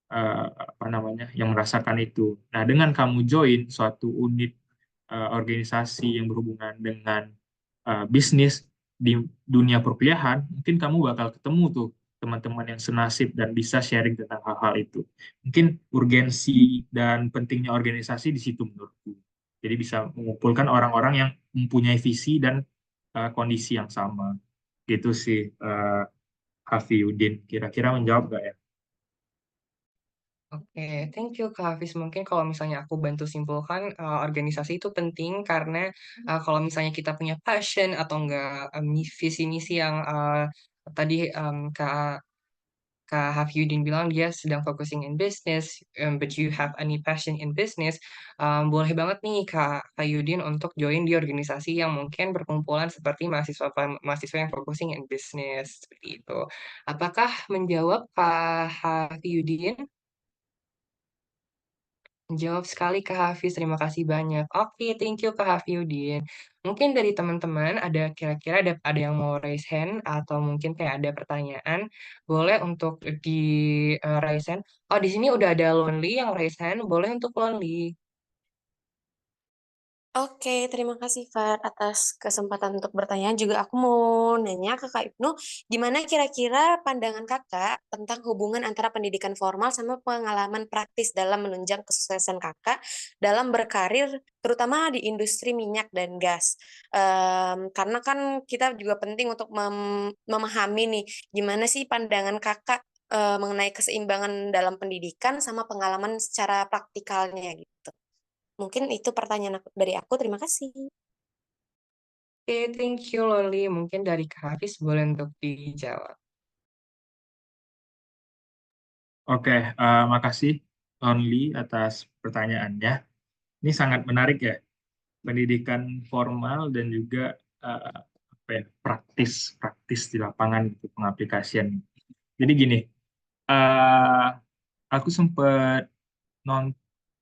apa namanya yang merasakan itu. Nah, dengan kamu join suatu unit organisasi yang berhubungan dengan bisnis di dunia perkuliahan, mungkin kamu bakal ketemu tuh teman-teman yang senasib dan bisa sharing tentang hal-hal itu. Mungkin urgensi dan pentingnya organisasi di situ menurutku. Jadi bisa mengumpulkan orang-orang yang mempunyai visi dan kondisi yang sama. Gitu sih, Hafiuddin. Kira-kira menjawab nggak ya? Oke, thank you Kak Hafiz. Mungkin kalau misalnya aku bantu simpulkan, organisasi itu penting karena kalau misalnya kita punya passion atau enggak visi misi yang tadi Kak Kak Hafyudin bilang dia sedang focusing in business, but you have any passion in business, boleh banget nih Kak Yudin untuk join di organisasi yang mungkin berkumpulan seperti mahasiswa yang focusing in business seperti itu. Apakah menjawab Kak Hafyudin? Jawab sekali Kak Hafiz, terima kasih banyak. Oke, thank you Kak Hafyudin. Mungkin dari teman-teman ada kira-kira ada yang mau raise hand atau mungkin kayak ada pertanyaan, boleh untuk di raise hand. Oh, di sini udah ada Lonely yang raise hand, boleh untuk Lonely. Oke, terima kasih Fat atas kesempatan untuk bertanya. Juga aku mau nanya ke Kak Ibnu, gimana kira-kira pandangan Kakak tentang hubungan antara pendidikan formal sama pengalaman praktis dalam menunjang kesuksesan Kakak dalam berkarir, terutama di industri minyak dan gas. Karena kan kita juga penting untuk memahami nih, gimana sih pandangan Kakak mengenai keseimbangan dalam pendidikan sama pengalaman secara praktikalnya gitu. Mungkin itu pertanyaan dari aku. Terima kasih. Oke, thank you Loli. Mungkin dari Kak Hafiz boleh untuk dijawab. Oke, makasih Only atas pertanyaannya. Ini sangat menarik ya, pendidikan formal dan juga eh, apa ya, praktis praktis di lapangan itu pengaplikasian. Jadi gini, eh, aku sempat non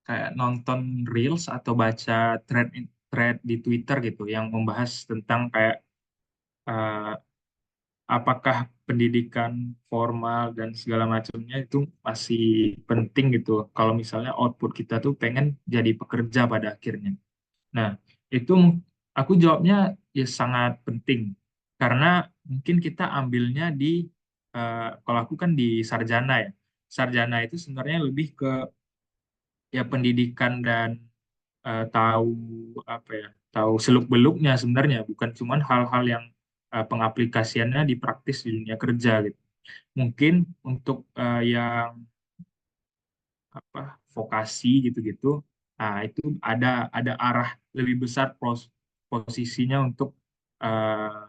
kayak nonton reels atau baca thread di Twitter gitu yang membahas tentang kayak eh, apakah pendidikan formal dan segala macamnya itu masih penting gitu kalau misalnya output kita tuh pengen jadi pekerja pada akhirnya. Nah, itu aku jawabnya ya sangat penting karena mungkin kita ambilnya di kalau aku kan di sarjana ya. Sarjana itu sebenarnya lebih ke ya pendidikan dan tahu apa ya, tahu seluk-beluknya sebenarnya, bukan cuman hal-hal yang pengaplikasiannya di praktis di dunia kerja gitu. Mungkin untuk yang apa vokasi gitu-gitu, nah itu ada arah lebih besar posisinya untuk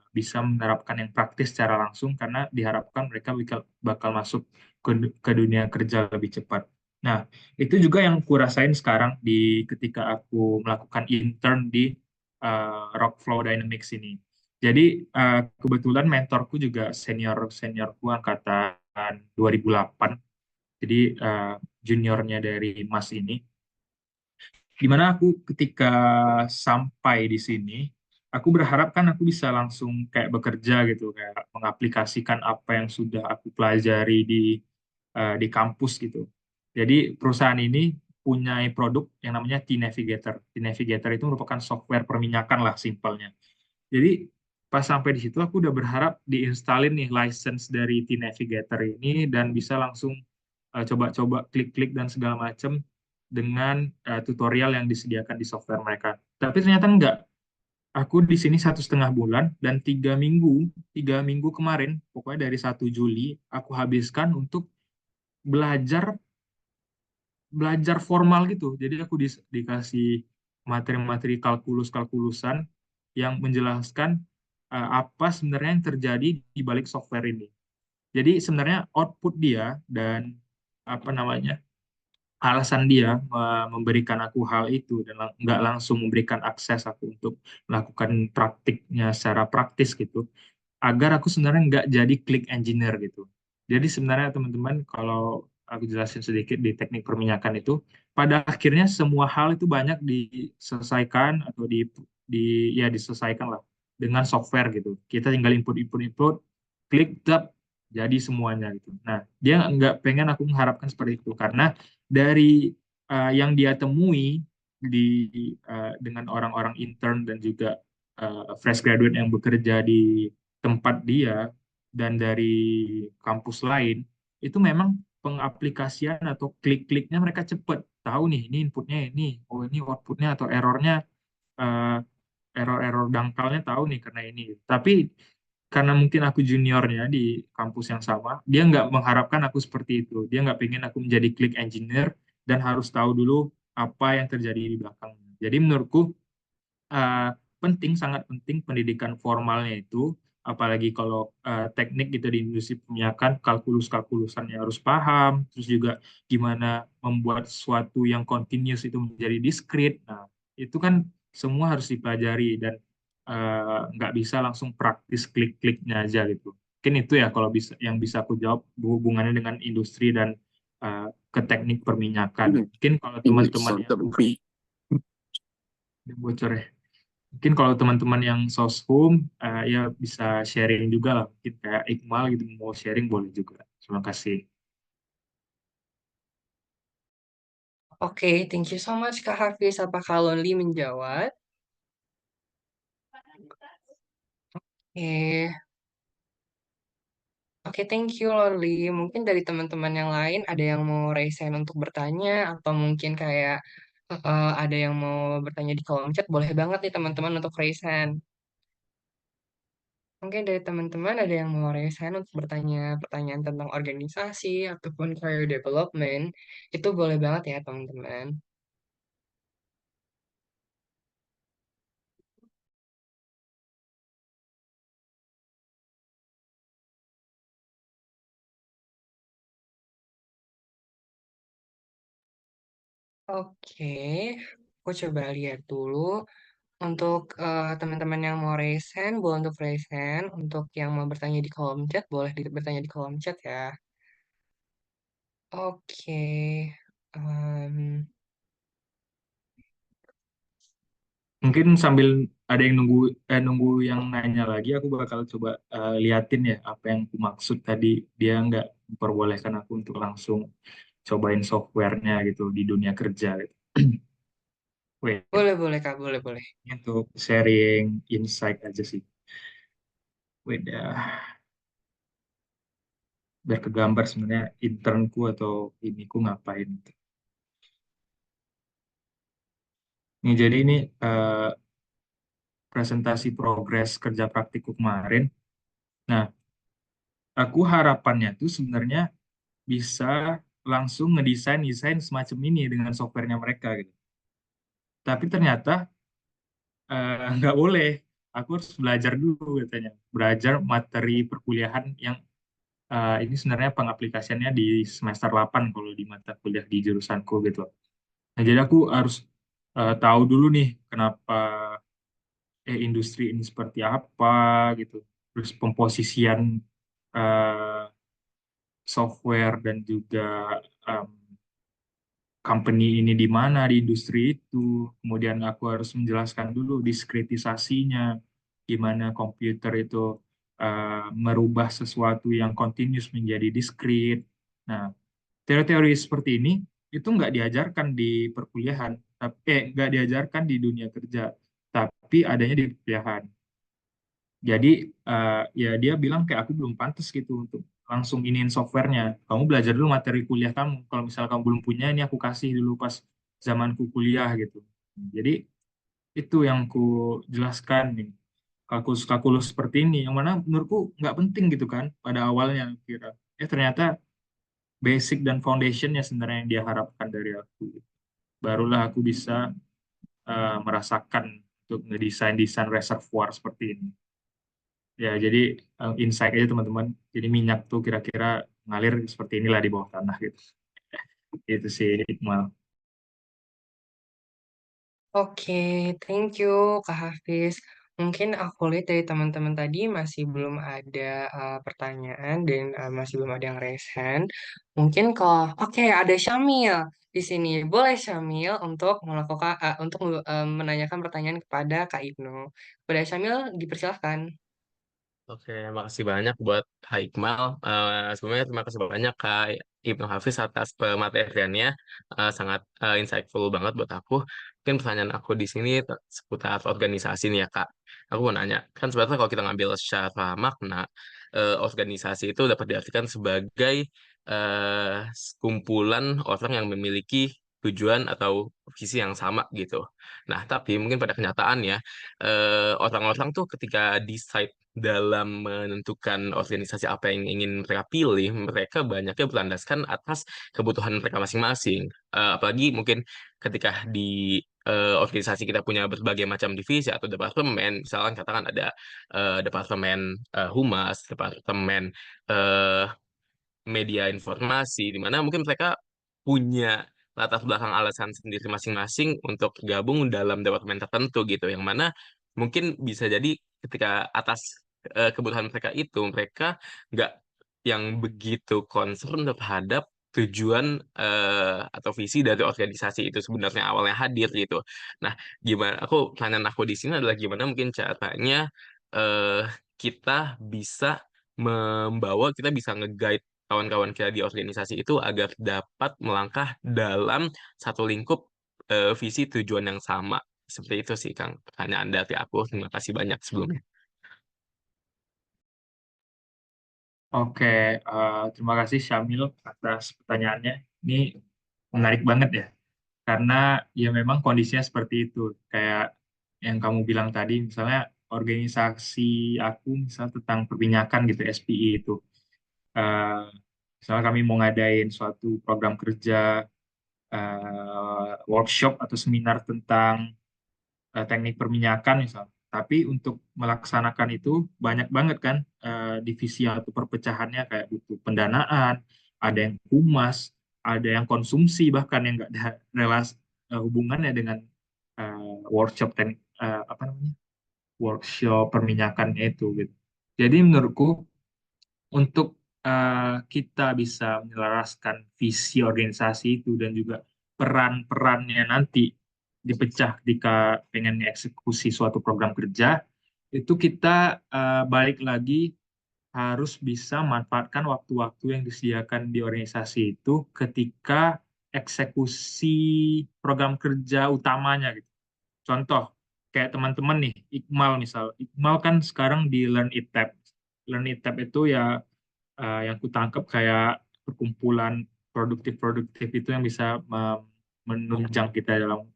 bisa menerapkan yang praktis secara langsung karena diharapkan mereka bakal masuk ke dunia kerja lebih cepat. Nah, itu juga yang kurasain sekarang ketika aku melakukan intern di Rockflow Dynamics ini. Jadi kebetulan mentorku juga seniorku angkatan 2008. Jadi juniornya dari Mas ini. Dimana aku ketika sampai di sini, aku berharap kan aku bisa langsung kayak bekerja gitu, kayak mengaplikasikan apa yang sudah aku pelajari di kampus gitu. Jadi perusahaan ini punya produk yang namanya T-Navigator. T-Navigator itu merupakan software perminyakan lah simpelnya. Jadi pas sampai di situ aku udah berharap diinstalin nih license dari T-Navigator ini dan bisa langsung coba-coba klik-klik dan segala macam dengan tutorial yang disediakan di software mereka. Tapi ternyata enggak. Aku di sini 1,5 bulan dan 3 minggu kemarin, pokoknya dari 1 Juli, aku habiskan untuk belajar belajar formal gitu. Jadi aku dikasih materi-materi kalkulus-kalkulusan yang menjelaskan apa sebenarnya yang terjadi di balik software ini. Jadi sebenarnya output dia dan apa namanya alasan dia memberikan aku hal itu dan nggak langsung memberikan akses aku untuk melakukan praktiknya secara praktis gitu, agar aku sebenarnya nggak jadi click engineer gitu. Jadi sebenarnya teman-teman, kalau aku jelasin sedikit di teknik perminyakan itu, pada akhirnya semua hal itu banyak diselesaikan atau ya diselesaikan lah dengan software gitu. Kita tinggal input, klik, tap, jadi semuanya gitu. Nah, dia nggak pengen aku mengharapkan seperti itu karena dari yang dia temui dengan orang-orang intern dan juga fresh graduate yang bekerja di tempat dia dan dari kampus lain, itu memang pengaplikasian atau klik-kliknya mereka cepat. Tahu nih, ini inputnya ini, oh ini outputnya atau eh, error-error dangkalnya tahu nih karena ini. Tapi karena mungkin aku juniornya di kampus yang sama, dia nggak mengharapkan aku seperti itu. Dia nggak pengen aku menjadi click engineer dan harus tahu dulu apa yang terjadi di belakang. Jadi menurutku uh, sangat penting pendidikan formalnya itu, apalagi kalau teknik gitu di industri perminyakan, kalkulus-kalkulusannya harus paham, terus juga gimana membuat sesuatu yang continuous itu menjadi discrete. Nah, itu kan semua harus dipelajari dan nggak bisa langsung praktis klik-kliknya aja gitu. Mungkin itu ya kalau bisa aku jawab hubungannya dengan industri dan ke teknik perminyakan. Mungkin kalau teman-teman yang bocor ya. Mungkin kalau teman-teman yang soshum ya bisa sharing juga lah. Mungkin kayak Iqmal gitu mau sharing boleh juga. Terima kasih. Oke, thank you so much Kak Hafiz. Apakah Lonely menjawab? Oke, Oke, thank you Lonely. Mungkin dari teman-teman yang lain ada yang mau raise hand untuk bertanya atau mungkin kayak ada yang mau bertanya di kolom chat, boleh banget nih teman-teman untuk raise hand. Mungkin dari teman-teman ada yang mau raise hand untuk bertanya pertanyaan tentang organisasi ataupun career development, itu boleh banget ya teman-teman. Oke, aku coba lihat dulu. Untuk teman-teman yang mau raise hand, boleh untuk raise hand. Untuk yang mau bertanya di kolom chat, boleh bertanya di kolom chat ya. Oke. em, Mungkin sambil ada yang nunggu yang nanya lagi, aku bakal coba liatin ya apa yang aku maksud tadi. Dia nggak memperbolehkan aku untuk langsung cobain softwarenya gitu di dunia kerja gitu. Wait, boleh, boleh Kak, boleh, boleh. ini untuk sharing insight aja sih. Wait, biar kegambar sebenarnya internku atau iniku ngapain. Nih, jadi ini presentasi progres kerja praktikku kemarin. Nah, aku harapannya tuh sebenarnya bisa langsung ngedesain semacam ini dengan softwarenya mereka gitu. Tapi ternyata nggak boleh. aku harus belajar dulu katanya, belajar materi perkuliahan yang ini sebenarnya pengaplikasiannya di semester 8 kalau di mata kuliah di jurusanku gitu. Nah, jadi aku harus tahu dulu nih kenapa industri ini seperti apa gitu. Terus pemposisian eh, software dan juga em, company ini di mana di industri itu. Kemudian aku harus menjelaskan dulu diskritisasinya, gimana komputer itu merubah sesuatu yang continuous menjadi diskrit. Nah, teori-teori seperti ini itu nggak diajarkan di perkuliahan, tapi nggak diajarkan di dunia kerja, tapi adanya di perkuliahan. Jadi ya dia bilang kayak aku belum pantas gitu untuk langsung iniin softwarenya. Kamu belajar dulu materi kuliah kamu. Kalau misalnya kamu belum punya, ini aku kasih dulu pas zamanku kuliah gitu. Jadi itu yang ku jelaskan nih. Kalkulus-kalkulus seperti ini, yang mana menurutku nggak penting gitu kan pada awalnya kira. Ternyata basic dan foundationnya sebenarnya yang dia harapkan dari aku. Barulah aku bisa merasakan untuk ngedesain desain reservoir seperti ini. Ya, jadi insight aja teman-teman. Jadi minyak tuh kira-kira ngalir seperti inilah di bawah tanah gitu. Itu sih Iqmal. Oke, thank you Kak Hafiz. Mungkin aku lihat dari teman-teman tadi masih belum ada pertanyaan dan masih belum ada yang raise hand. Mungkin kalau oke ada Syamil di sini. Boleh Syamil untuk melakukan untuk menanyakan pertanyaan kepada Kak Ibnu. Kepada Syamil dipersilahkan. Oke, makasih banyak buat Kak Iqmal. Sebelumnya terima kasih banyak Kak Ibnu Hafiz atas pemateriannya. Sangat insightful banget buat aku. Mungkin pertanyaan aku di sini seputar organisasi nih ya Kak. Aku mau nanya, kan sebenarnya kalau kita ngambil secara makna, organisasi itu dapat diartikan sebagai kumpulan orang yang memiliki tujuan atau visi yang sama gitu. Nah, tapi mungkin pada kenyataannya, orang-orang tuh ketika decide dalam menentukan organisasi apa yang ingin mereka pilih, mereka banyaknya berlandaskan atas kebutuhan mereka masing-masing. Apalagi mungkin ketika di organisasi kita punya berbagai macam divisi atau departemen, misalkan katakan ada departemen humas, departemen eh, media informasi, di mana mungkin mereka punya latar belakang alasan sendiri masing-masing untuk gabung dalam departemen tertentu gitu, yang mana mungkin bisa jadi ketika atas kebutuhan mereka itu, mereka nggak yang begitu concern terhadap tujuan atau visi dari organisasi itu sebenarnya awalnya hadir gitu. Nah, gimana? Pertanyaan aku di sini adalah gimana mungkin caranya eh, kita bisa kita bisa nge-guide kawan-kawan kita di organisasi itu agar dapat melangkah dalam satu lingkup visi tujuan yang sama. Seperti itu sih, Kang. Pertanyaan dari aku. Terima kasih banyak sebelumnya. Oke, terima kasih Syamil atas pertanyaannya. Ini menarik banget ya, karena ya memang kondisinya seperti itu. Kayak yang kamu bilang tadi, misalnya organisasi aku, misal tentang perminyakan gitu, SPI itu. Eh, Misalnya kami mau ngadain suatu program kerja, workshop atau seminar tentang teknik perminyakan misal. Tapi untuk melaksanakan itu banyak banget kan divisi atau perpecahannya kayak butuh pendanaan, ada yang humas, ada yang konsumsi bahkan yang nggak ada relasi hubungannya dengan workshop teknik apa namanya workshop perminyakannya itu gitu. Jadi menurutku untuk kita bisa menyelaraskan visi organisasi itu dan juga peran-perannya nanti dipecah ketika pengen eksekusi suatu program kerja, itu kita balik lagi harus bisa manfaatkan waktu-waktu yang disediakan di organisasi itu ketika eksekusi program kerja utamanya gitu. Contoh, kayak teman-teman nih, Iqmal misal. Iqmal kan sekarang di Learn It Tab. Learn It Tab itu ya yang kutangkep kayak perkumpulan produktif-produktif itu yang bisa menunjang kita dalam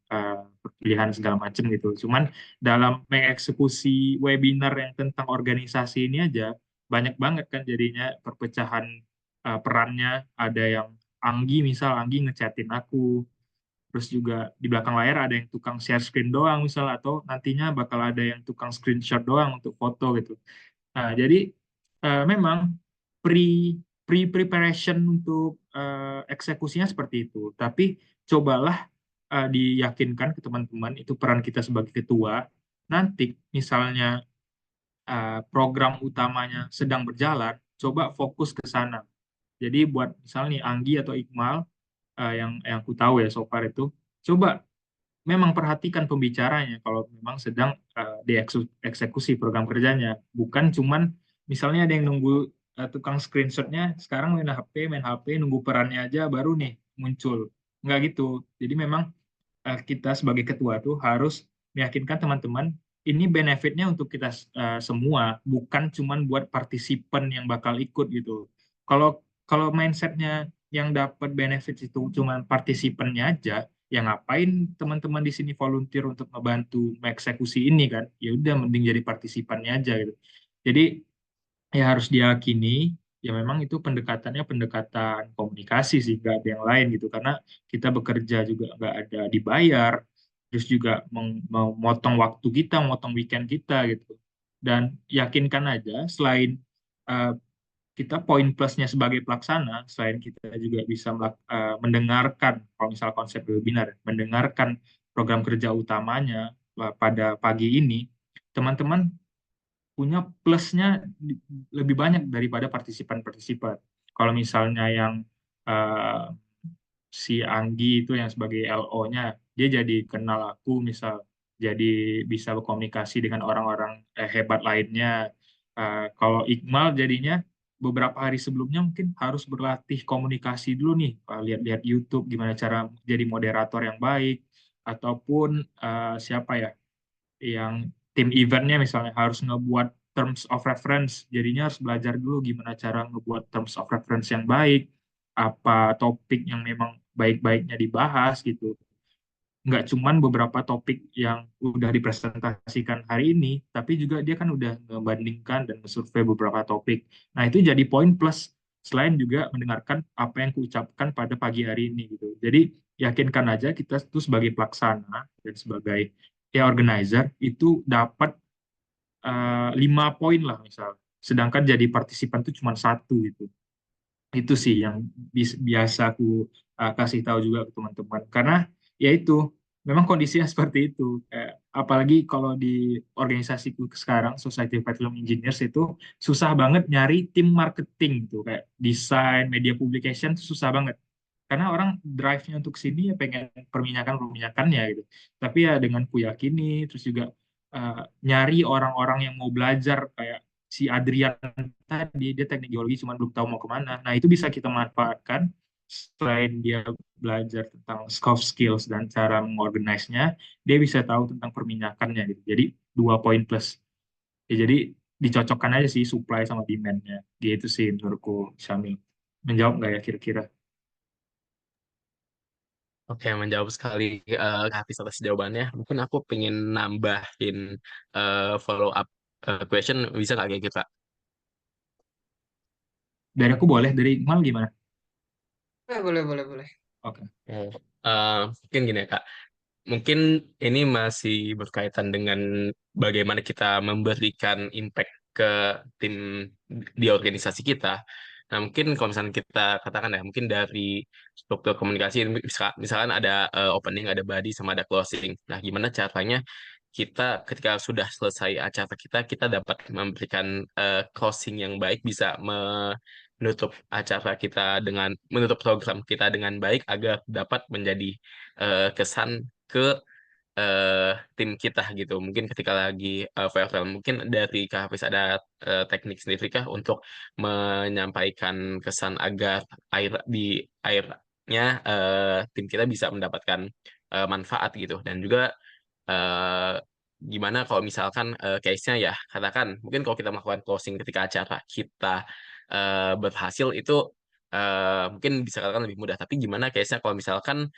pilihan segala macam gitu. Cuman dalam mengeksekusi webinar yang tentang organisasi ini aja banyak banget kan jadinya perpecahan perannya. Ada yang Anggi misal, Anggi ngechatin aku, Terus juga di belakang layar ada yang tukang share screen doang misalnya, atau nantinya bakal ada yang tukang screenshot doang untuk foto gitu. Nah, jadi memang pre preparation untuk eksekusinya seperti itu. Tapi cobalah diyakinkan ke teman-teman, itu peran kita sebagai ketua. Nanti misalnya program utamanya sedang berjalan, coba fokus ke sana. Jadi buat misalnya nih Anggi atau Iqmal, yang aku tahu ya so far itu, coba memang perhatikan pembicaranya kalau memang sedang dieksekusi program kerjanya. Bukan cuman misalnya ada yang nunggu tukang screenshotnya, sekarang main HP, nunggu perannya aja baru nih muncul. Nggak gitu. Jadi memang kita sebagai ketua tuh harus meyakinkan teman-teman ini benefitnya untuk kita semua, bukan cuman buat partisipan yang bakal ikut gitu. Kalau kalau mindsetnya yang dapat benefit itu cuman partisipannya aja, ya ngapain teman-teman di sini volunteer untuk ngebantu mengeksekusi ini kan? Ya udah mending jadi partisipannya aja gitu. Jadi ya harus diyakini ya memang itu pendekatannya pendekatan komunikasi sih, nggak ada yang lain gitu, karena kita bekerja juga nggak ada dibayar, terus juga memotong waktu kita, memotong weekend kita gitu. Dan yakinkan aja selain uh, kita poin plusnya sebagai pelaksana, selain kita juga bisa mendengarkan, kalau misal konsep webinar, mendengarkan program kerja utamanya pada pagi ini, teman-teman punya plusnya lebih banyak daripada partisipan-partisipan. Kalau misalnya yang eh, si Anggi itu yang sebagai LO-nya, dia jadi kenal aku, misal jadi bisa berkomunikasi dengan orang-orang hebat lainnya. Kalau Iqmal jadinya beberapa hari sebelumnya mungkin harus berlatih komunikasi dulu nih, lihat-lihat YouTube gimana cara jadi moderator yang baik, ataupun siapa ya yang tim eventnya misalnya harus ngebuat terms of reference, jadinya harus belajar dulu gimana cara ngebuat terms of reference yang baik, apa topik yang memang baik-baiknya dibahas gitu. Nggak cuman beberapa topik yang udah dipresentasikan hari ini, tapi juga dia kan udah membandingkan dan survei beberapa topik. Nah, itu jadi poin plus selain juga mendengarkan apa yang kuucapkan pada pagi hari ini gitu. Jadi yakinkan aja kita tuh sebagai pelaksana dan sebagai ya organizer itu dapat 5 poin lah misal. Sedangkan jadi partisipan itu cuma satu gitu. Itu sih yang biasa aku kasih tahu juga ke teman-teman. Karena ya itu memang kondisinya seperti itu. Apalagi kalau di organisasiku sekarang, Society of Petroleum Engineers itu susah banget nyari tim marketing tuh kayak desain, media publication tuh susah banget. Karena orang drive-nya untuk sini ya pengen perminyakannya gitu. Tapi ya dengan ku yakini, terus juga uh, nyari orang-orang yang mau belajar kayak si Adrian tadi, dia teknik geologi cuma belum tahu mau kemana. Nah, itu bisa kita manfaatkan selain dia belajar tentang soft skills dan cara mengorganize-nya, dia bisa tahu tentang perminyakannya gitu. Jadi 2 poin plus. Ya, jadi dicocokkan aja sih supply sama demand-nya. Gitu sih menurutku, Syamil. Menjawab nggak ya kira-kira? Oke, menjawab sekali Kak Hafiz atas jawabannya. Mungkin aku pengen nambahin follow up question, bisa nggak kayak gitu, Kak? Dari aku boleh, dari Iqmal gimana? Boleh, boleh, boleh. Oke. Oh. Mungkin gini ya, Kak. Mungkin ini masih berkaitan dengan bagaimana kita memberikan impact ke tim di organisasi kita. Nah, mungkin kalau misalnya kita katakan ya, mungkin dari struktur komunikasi, misalkan ada opening, ada body, sama ada closing. Nah, gimana caranya kita ketika sudah selesai acara kita dapat memberikan closing yang baik, bisa menutup acara kita dengan menutup program kita dengan baik agar dapat menjadi kesan ke tim kita gitu. Mungkin ketika lagi farewell, mungkin dari Kak Hafiz ada teknik sendiri kah untuk menyampaikan kesan agar airnya tim kita bisa mendapatkan manfaat gitu. Dan juga eh, gimana kalau misalkan case-nya ya, katakan mungkin kalau kita melakukan closing ketika acara kita berhasil itu mungkin bisa katakan lebih mudah. Tapi gimana case-nya kalau misalkan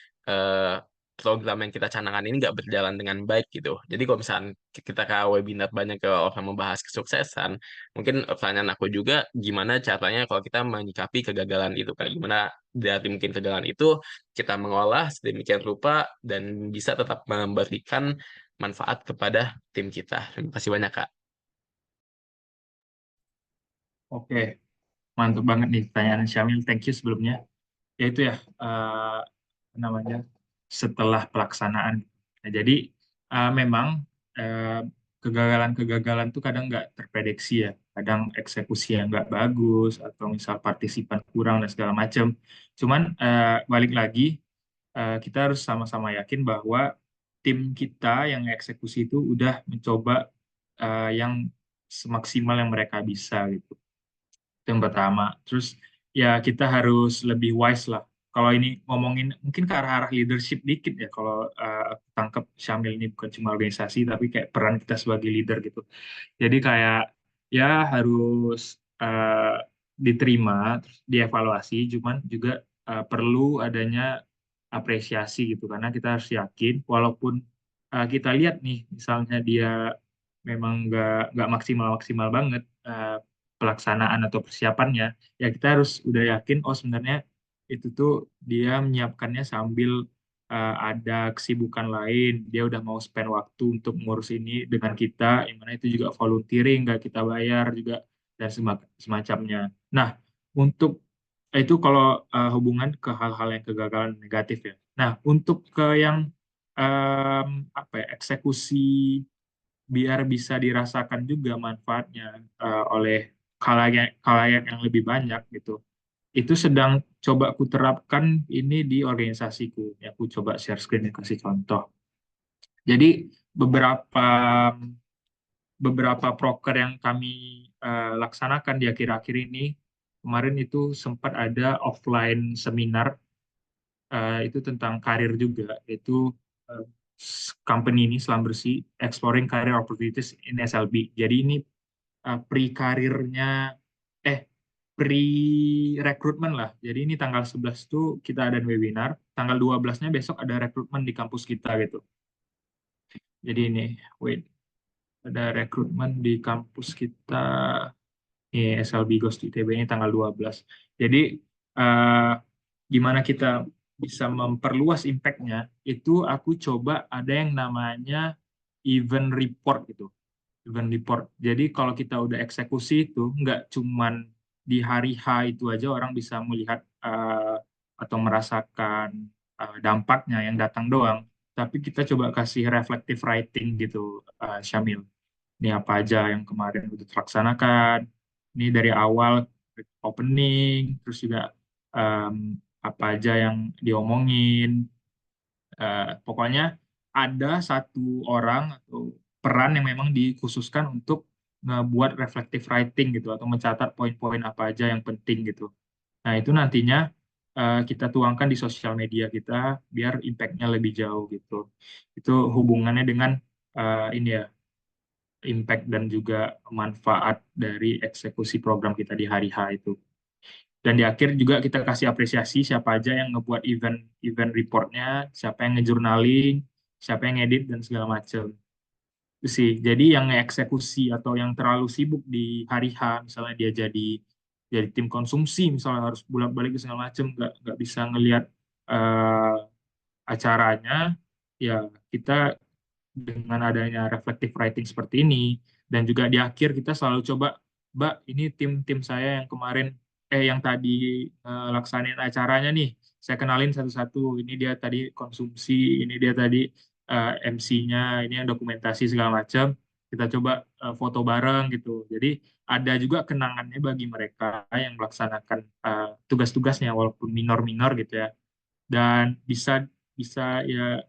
program yang kita canangkan ini nggak berjalan dengan baik gitu. Jadi kalau misalnya kita ke webinar banyak ke orang membahas kesuksesan, mungkin pertanyaan aku juga gimana caranya kalau kita menyikapi kegagalan itu kan, gimana dari mungkin kegagalan itu kita mengolah sedemikian rupa dan bisa tetap memberikan manfaat kepada tim kita. Terima kasih banyak Kak. Oke, mantap banget nih pertanyaan Syamil. Thank you sebelumnya. Ya itu ya, apa namanya, setelah pelaksanaan. Nah, jadi memang eh, kegagalan-kegagalan tuh kadang nggak terprediksi ya. Kadang eksekusi yang nggak bagus, atau misal partisipan kurang dan segala macam. Cuman balik lagi, kita harus sama-sama yakin bahwa tim kita yang eksekusi itu udah mencoba yang semaksimal yang mereka bisa gitu. Itu yang pertama. Terus ya kita harus lebih wise lah. Kalau ini ngomongin mungkin ke arah-arah leadership dikit ya. Kalau aku tangkap Syamil ini bukan cuma organisasi, tapi kayak peran kita sebagai leader gitu. Jadi kayak ya harus diterima, terus dievaluasi, cuman juga perlu adanya apresiasi gitu. Karena kita harus yakin, walaupun kita lihat nih, misalnya dia memang nggak maksimal banget pelaksanaan atau persiapannya, ya kita harus udah yakin, oh sebenarnya itu tuh dia menyiapkannya sambil ada kesibukan lain, dia udah mau spend waktu untuk ngurus ini dengan kita, yang mana itu juga volunteering, nggak kita bayar juga, dan semacamnya. Nah, untuk itu kalau hubungan ke hal-hal yang kegagalan negatif ya. Nah, untuk ke yang apa ya, eksekusi biar bisa dirasakan juga manfaatnya oleh khalayak yang lebih banyak gitu. Itu sedang coba aku terapkan ini di organisasiku. Ya, aku coba share screen dan kasih contoh. Jadi beberapa beberapa proker yang kami laksanakan di akhir-akhir ini, kemarin itu sempat ada offline seminar itu tentang karir juga, yaitu eh, company ini Selam Bersih Exploring Career Opportunities in SLB. Jadi ini pre-karirnya, eh pre-rekrutmen lah. Jadi ini tanggal 11 tuh kita ada webinar, tanggal 12-nya besok ada rekrutmen di kampus kita gitu. Jadi ini, wait, ada rekrutmen di kampus kita, SLB Ghost ITB ini tanggal 12. Jadi eh, gimana kita bisa memperluas impact-nya, itu aku coba ada yang namanya event report gitu. Event report. Jadi kalau kita udah eksekusi itu, nggak cuman di hari H itu aja orang bisa melihat atau merasakan dampaknya yang datang doang, tapi kita coba kasih reflective writing gitu, Syamil. Ini apa aja yang kemarin udah terlaksanakan, ini dari awal opening, terus juga em, apa aja yang diomongin. Pokoknya ada satu orang atau peran yang memang dikhususkan untuk ngebuat reflective writing gitu, atau mencatat poin-poin apa aja yang penting gitu. Nah, itu nantinya kita tuangkan di sosial media kita biar impact-nya lebih jauh gitu. Itu hubungannya dengan ini ya, impact dan juga manfaat dari eksekusi program kita di hari H itu. Dan di akhir juga kita kasih apresiasi siapa aja yang ngebuat event reportnya, siapa yang ngejurnaling, siapa yang edit dan segala macam. Itu sih. Jadi yang eksekusi atau yang terlalu sibuk di hari H, misalnya dia jadi tim konsumsi, misalnya harus bolak-balik ke segala macam, nggak bisa ngelihat eh, acaranya, ya kita dengan adanya reflective writing seperti ini, dan juga di akhir kita selalu coba, Mbak, ini tim-tim saya yang kemarin yang tadi laksanin acaranya nih, saya kenalin satu-satu, ini dia tadi konsumsi, ini dia tadi MC-nya, ini yang dokumentasi segala macam, kita coba foto bareng gitu. Jadi ada juga kenangannya bagi mereka yang melaksanakan tugas-tugasnya walaupun minor-minor gitu ya, dan bisa bisa ya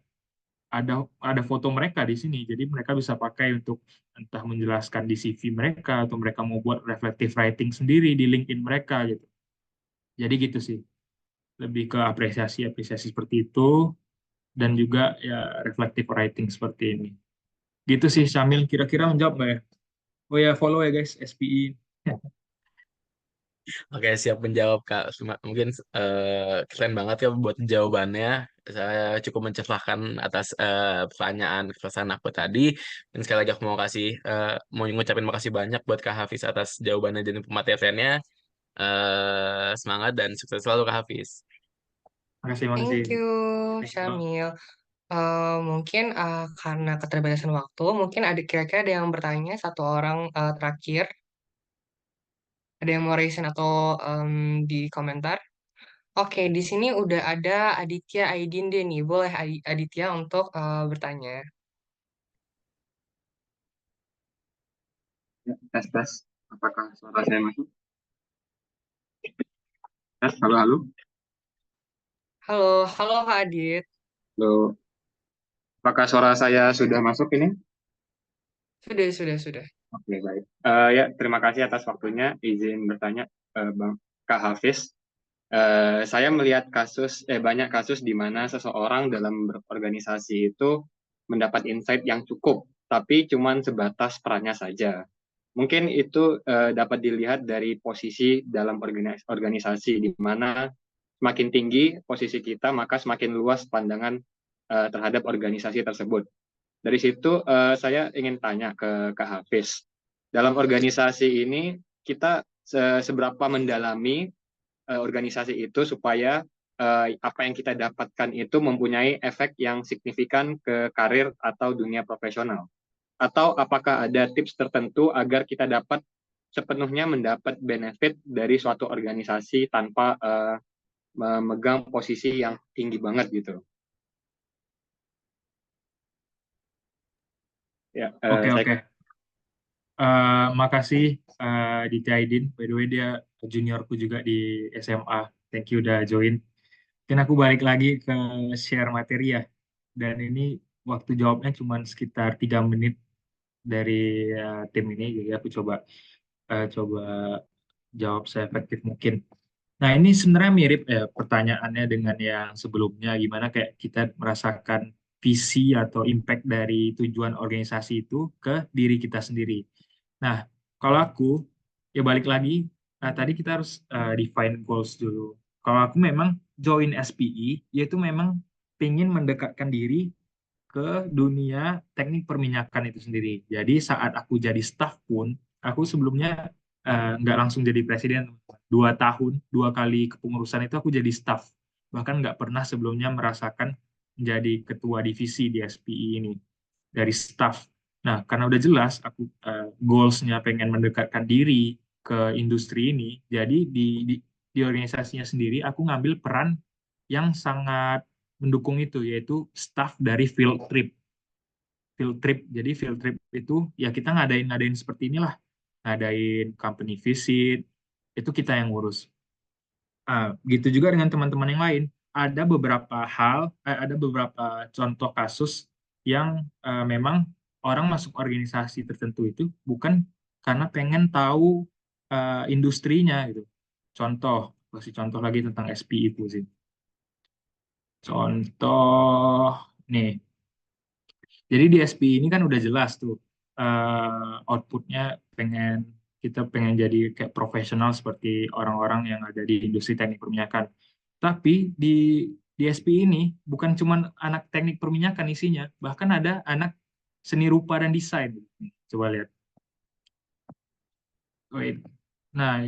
ada foto mereka di sini, jadi mereka bisa pakai untuk entah menjelaskan di CV mereka, atau mereka mau buat reflective writing sendiri di LinkedIn mereka gitu. Jadi gitu sih, lebih ke apresiasi-apresiasi seperti itu, dan juga ya reflective writing seperti ini. Gitu sih, Syamil, kira-kira menjawab nggak ya? Oh ya, follow ya guys, SPI. Oke, siap menjawab Kak. Mungkin keren banget ya buat jawabannya. saya cukup mencerahkan atas pertanyaan keresahan aku tadi. Dan sekali lagi aku mau ngucapin makasih banyak buat Kak Hafiz atas jawabannya dan pemateriannya. Semangat dan sukses selalu Kak Hafiz. Makasih, makasih. Thank you, Thank you. Syamil. Mungkin karena keterbatasan waktu, mungkin kira-kira ada yang bertanya satu orang terakhir. Ada yang mau raise hand atau di komentar? Oke, di sini udah ada Aditya Aidin deh nih. Boleh Aditya untuk bertanya. Ya, tes tes. Apakah suara saya masuk? Tes, halo halo. Halo, halo Kak Adit. Halo. Apakah suara saya sudah masuk ini? Sudah. Oke, baik. Ya, terima kasih atas waktunya. Izin bertanya, Bang Kak Hafiz. Saya melihat banyak kasus di mana seseorang dalam berorganisasi itu mendapat insight yang cukup, tapi cuman sebatas perannya saja. Mungkin itu dapat dilihat dari posisi dalam organisasi, di mana semakin tinggi posisi kita, maka semakin luas pandangan terhadap organisasi tersebut. Dari situ saya ingin tanya ke Kak Hafiz, dalam organisasi ini kita seberapa mendalami organisasi itu supaya apa yang kita dapatkan itu mempunyai efek yang signifikan ke karir atau dunia profesional? Atau apakah ada tips tertentu agar kita dapat sepenuhnya mendapat benefit dari suatu organisasi tanpa memegang posisi yang tinggi banget gitu? Ya, Oke, saya oke. Makasih Aditya Aidin. By the way, dia juniorku juga di SMA. Thank you udah join. Mungkin aku balik lagi ke share materi ya. Dan ini waktu jawabnya cuma sekitar 3 menit dari tim ini. Jadi aku coba jawab seefektif mungkin. Nah, ini sebenarnya mirip ya pertanyaannya dengan yang sebelumnya, gimana kayak kita merasakan visi atau impact dari tujuan organisasi itu ke diri kita sendiri. Nah, kalau aku, ya balik lagi, tadi kita harus define goals dulu. Kalau aku memang join SPI, yaitu memang pengen mendekatkan diri ke dunia teknik perminyakan itu sendiri. Jadi saat aku jadi staff pun, aku sebelumnya nggak langsung jadi presiden. 2 tahun, 2 kali kepengurusan itu aku jadi staff. Bahkan nggak pernah sebelumnya merasakan menjadi ketua divisi di SPI ini dari staff. Nah, karena udah jelas aku goals-nya pengen mendekatkan diri ke industri ini, jadi di organisasinya sendiri aku ngambil peran yang sangat mendukung itu, yaitu staff dari field trip. Field trip, jadi field trip itu ya kita ngadain seperti inilah, ngadain company visit, itu kita yang ngurus. Gitu juga dengan teman-teman yang lain. Ada beberapa contoh kasus yang memang orang masuk organisasi tertentu itu bukan karena pengen tahu industrinya gitu. Kasih contoh lagi tentang SP itu sih. Contoh nih, jadi di SP ini kan udah jelas tuh outputnya kita pengen jadi kayak profesional seperti orang-orang yang ada di industri teknik perminyakan. Tapi di SP ini bukan cuma anak teknik perminyakan isinya, bahkan ada anak seni rupa dan desain. Coba lihat. Wait. Nah,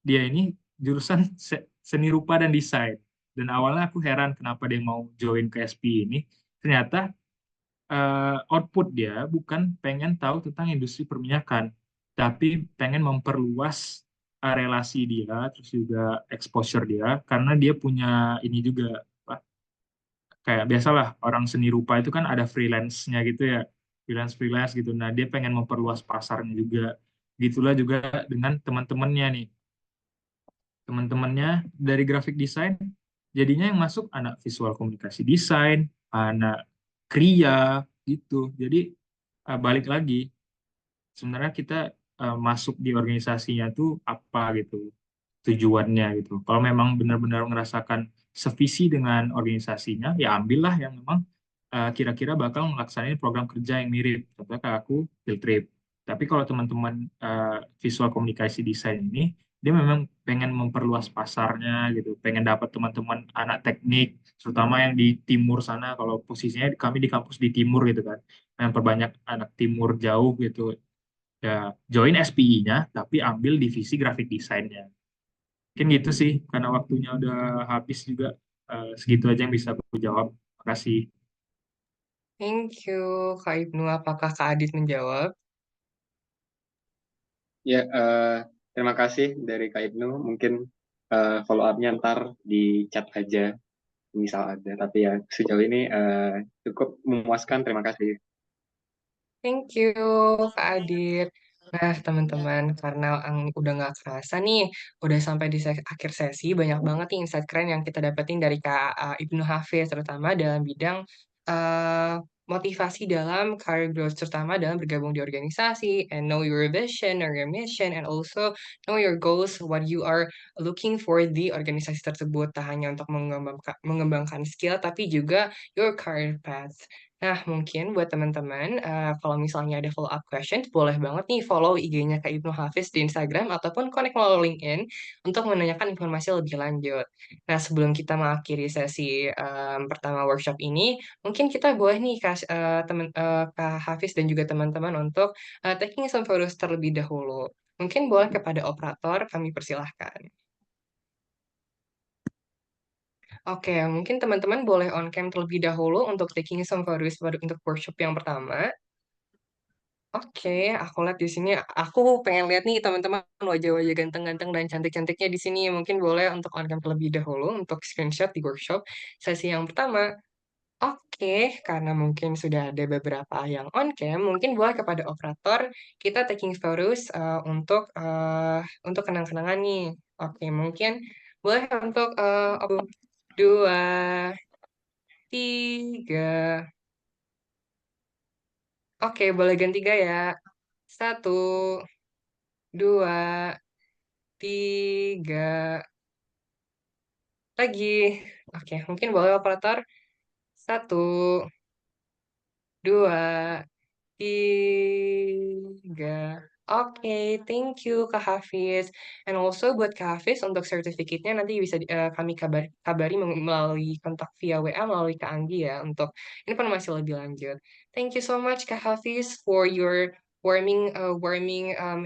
dia ini jurusan seni rupa dan desain. Dan awalnya aku heran kenapa dia mau join ke SP ini. Ternyata output dia bukan pengen tahu tentang industri perminyakan, tapi pengen memperluas relasi dia, terus juga exposure dia, karena dia punya ini juga, apa, kayak biasalah orang seni rupa itu kan ada freelance-nya gitu ya, freelance gitu. Nah, dia pengen memperluas pasarnya juga. Gitulah juga dengan teman-temannya nih. Teman-temannya dari graphic design, jadinya yang masuk anak visual komunikasi desain, anak kria gitu. Jadi balik lagi, sebenarnya kita masuk di organisasinya tuh apa gitu tujuannya gitu. Kalau memang benar-benar merasakan sevisi dengan organisasinya, ya ambillah yang memang kira-kira bakal melaksanain program kerja yang mirip. Contohnya kayak aku field trip. Tapi kalau teman-teman visual komunikasi desain ini dia memang pengen memperluas pasarnya gitu, pengen dapat teman-teman anak teknik, terutama yang di timur sana. Kalau posisinya kami di kampus di timur gitu kan, yang perbanyak anak timur jauh gitu. Ya join SPI-nya, tapi ambil divisi graphic design-nya. Mungkin gitu sih, karena waktunya udah habis juga. Segitu aja yang bisa aku jawab. Makasih. Thank you, Kak Ibnu. Apakah Kak Adit menjawab? Ya, terima kasih dari Kak Ibnu. Mungkin follow up-nya ntar di chat aja, misal ada. Tapi ya sejauh ini cukup memuaskan. Terima kasih. Thank you, Kak Adit. Nah, teman-teman, karena udah nggak kerasa nih, udah sampai di akhir sesi, banyak banget nih insight keren yang kita dapetin dari Kak Ibnu Hafiz, terutama dalam bidang uh, motivasi dalam career growth, terutama dalam bergabung di organisasi, and know your vision or your mission, and also know your goals, what you are looking for di organisasi tersebut, tak hanya untuk mengembangkan skill, tapi juga your career path. Nah, mungkin buat teman-teman, kalau misalnya ada follow up question, boleh banget nih follow IG-nya Kak Ibnu Hafiz di Instagram ataupun connect melalui LinkedIn untuk menanyakan informasi lebih lanjut. Nah, sebelum kita mengakhiri sesi pertama workshop ini, mungkin kita boleh nih Kak Hafiz dan juga teman-teman untuk taking some photos terlebih dahulu. Mungkin boleh kepada operator, kami persilahkan. Oke, mungkin teman-teman boleh on cam terlebih dahulu untuk taking some photos untuk workshop yang pertama. Oke, aku lihat di sini. Aku pengen lihat nih teman-teman wajah-wajah ganteng-ganteng dan cantik-cantiknya di sini. Mungkin boleh untuk on cam terlebih dahulu untuk screenshot di workshop sesi yang pertama. Oke, karena mungkin sudah ada beberapa yang on cam, mungkin boleh kepada operator kita taking photos untuk kenang-kenangan nih. Oke, mungkin boleh untuk 2, 3. Oke, boleh ganti gaya. 1, 2, 3. Lagi. Oke, mungkin boleh operator. 1, 2, 3. Oke, thank you Kak Hafiz. And also buat Kak Hafiz untuk sertifikatnya nanti bisa kami kabari melalui kontak via WA melalui Kak Anggi ya untuk informasi lebih lanjut. Thank you so much Kak Hafiz for your warming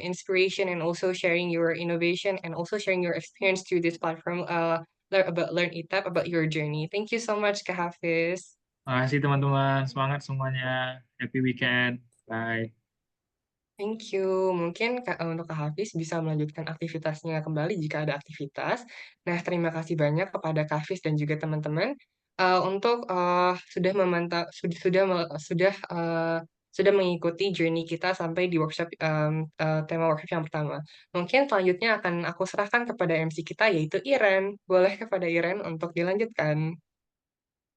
inspiration and also sharing your innovation and also sharing your experience through this platform about Learn ETAP about your journey. Thank you so much Kak Hafiz. Makasih teman-teman. Semangat semuanya. Happy weekend. Bye. Thank you. Mungkin untuk Kak Hafiz bisa melanjutkan aktivitasnya kembali jika ada aktivitas. Nah, terima kasih banyak kepada Kak Hafiz dan juga teman-teman untuk sudah memantau sudah mengikuti journey kita sampai di workshop tema workshop yang pertama. Mungkin selanjutnya akan aku serahkan kepada MC kita yaitu Iren. Boleh kepada Iren untuk dilanjutkan.